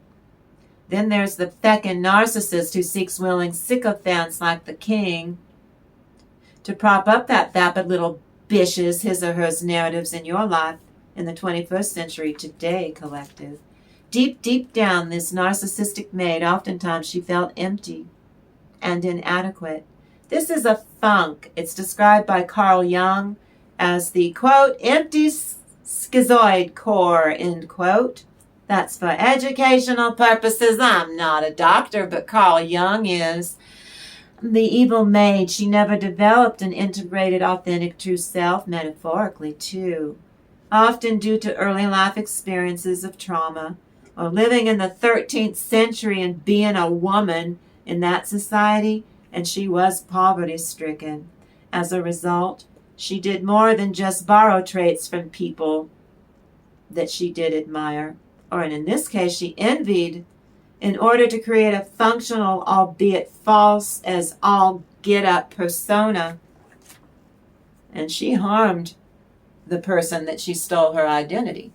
Then there's the Feck narcissist who seeks willing sycophants like the king to prop up that vapid little bish's, his or hers narratives in your life in the 21st century today collective. Deep, deep down, this narcissistic maid, oftentimes she felt empty and inadequate. This is a funk. It's described by Carl Jung as the, quote, empty schizoid core, end quote. That's for educational purposes. I'm not a doctor, but Carl Jung is. The evil maid, she never developed an integrated, authentic, true self, metaphorically, too. Often due to early life experiences of trauma, or living in the 13th century and being a woman in that society, and she was poverty-stricken. As a result, she did more than just borrow traits from people that she did admire, or in this case, she envied, in order to create a functional, albeit false as all get-up persona. And she harmed the person that she stole her identity.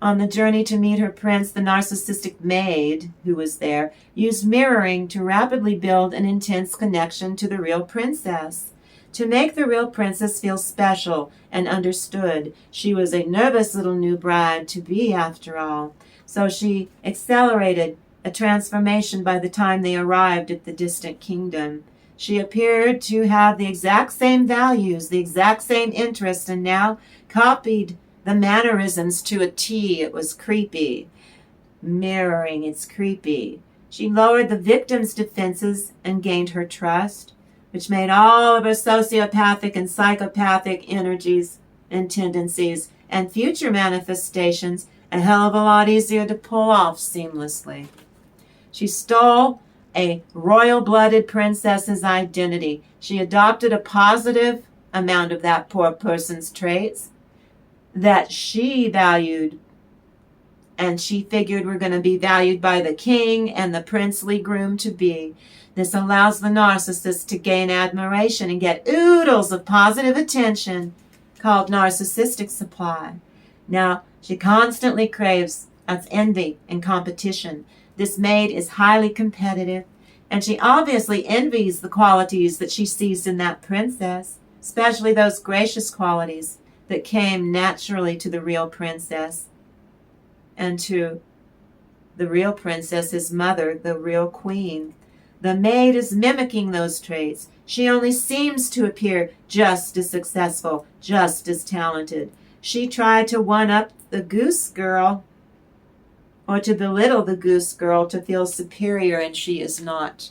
On the journey to meet her prince, the narcissistic maid, who was there, used mirroring to rapidly build an intense connection to the real princess. To make the real princess feel special and understood, she was a nervous little new bride to be, after all. So she accelerated a transformation by the time they arrived at the distant kingdom. She appeared to have the exact same values, the exact same interests, and now copied the mannerisms to a T. It was creepy. Mirroring, it's creepy. She lowered the victim's defenses and gained her trust, which made all of her sociopathic and psychopathic energies and tendencies and future manifestations a hell of a lot easier to pull off seamlessly. She stole a royal-blooded princess's identity. She adopted a positive amount of that poor person's traits that she valued, and she figured were going to be valued by the king and the princely groom-to-be. This allows the narcissist to gain admiration and get oodles of positive attention, called narcissistic supply. Now, she constantly craves, that's envy and competition. This maid is highly competitive, and she obviously envies the qualities that she sees in that princess, especially those gracious qualities that came naturally to the real princess and to the real princess's mother, the real queen. The maid is mimicking those traits. She only seems to appear just as successful, just as talented. She tried to one-up the goose girl, or to belittle the goose girl to feel superior, and she is not.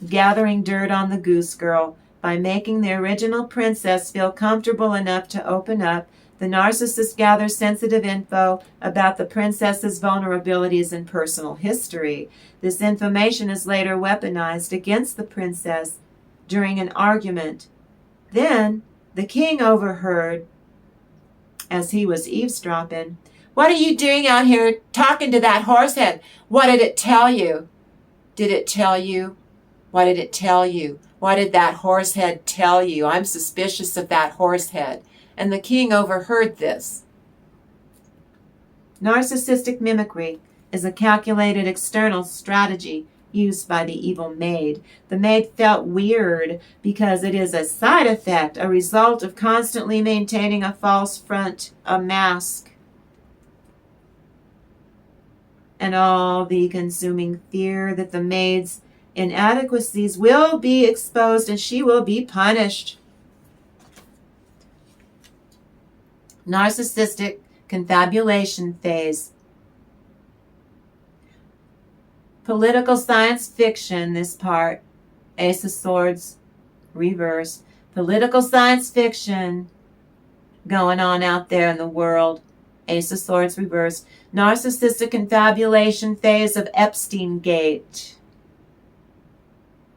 Gathering dirt on the goose girl by making the original princess feel comfortable enough to open up, the narcissist gathers sensitive info about the princess's vulnerabilities and personal history. This information is later weaponized against the princess during an argument. Then the king overheard, as he was eavesdropping, "What are you doing out here talking to that horsehead? What did it tell you? Did it tell you? What did it tell you? What did that horsehead tell you? I'm suspicious of that horsehead." And the king overheard this. Narcissistic mimicry is a calculated external strategy used by the evil maid. The maid felt weird because it is a side effect, a result of constantly maintaining a false front, a mask, and all the consuming fear that the maid's inadequacies will be exposed and she will be punished. Narcissistic confabulation phase. Political science fiction, this part. Ace of Swords, reverse. Political science fiction going on out there in the world. Ace of Swords, reverse. Narcissistic confabulation phase of Epstein Gate.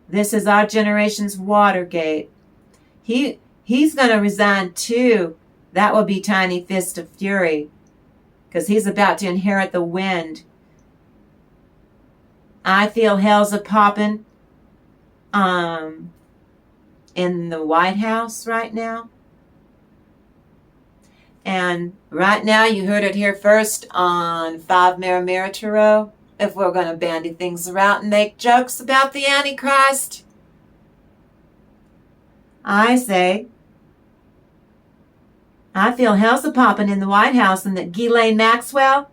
This is our generation's Watergate. He's going to resign too. That will be Tiny Fist of Fury, because he's about to inherit the wind. I feel hell's a-popping in the White House right now. And right now, you heard it here first on 5 Mirror Mirror Tarot. If we're going to bandy things around and make jokes about the Antichrist, I say, I feel hell's a-popping in the White House, and that Ghislaine Maxwell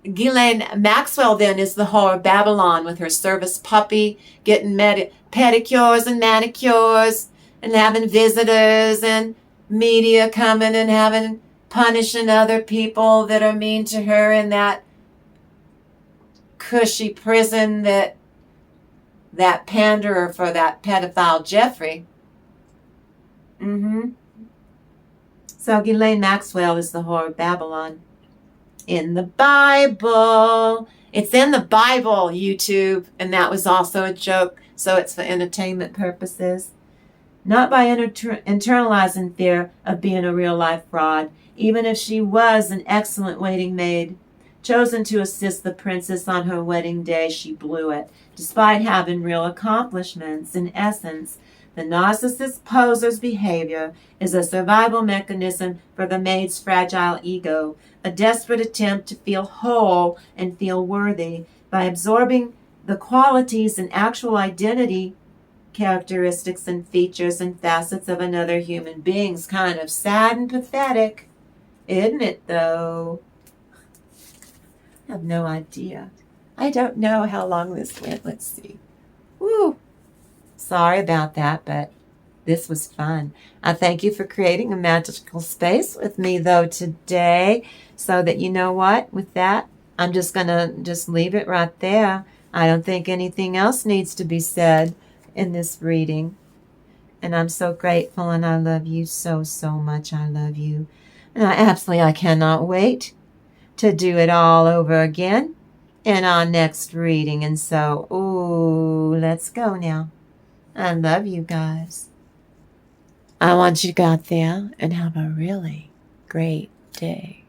then is the whore of Babylon with her service puppy, getting pedicures and manicures, and having visitors and media coming and punishing other people that are mean to her in that cushy prison that panderer for that pedophile Jeffrey. So Ghislaine Maxwell is the whore of Babylon. In the Bible. It's in the Bible, YouTube. And that was also a joke. So it's for entertainment purposes. Not by internalizing fear of being a real-life fraud. Even if she was an excellent waiting maid, chosen to assist the princess on her wedding day, she blew it. Despite having real accomplishments, in essence, the narcissist poser's behavior is a survival mechanism for the maid's fragile ego, a desperate attempt to feel whole and feel worthy by absorbing the qualities and actual identity characteristics and features and facets of another human being's kind of sad and pathetic, isn't it, though? I have no idea. I don't know how long this went. Let's see. Woo! Sorry about that, but this was fun. I thank you for creating a magical space with me, though, today, so that you know what? With that, I'm just going to leave it right there. I don't think anything else needs to be said in this reading. And I'm so grateful, and I love you so, so much. I love you. And I cannot wait to do it all over again in our next reading. And so, ooh, let's go now. I love you guys. I want you to go out there and have a really great day.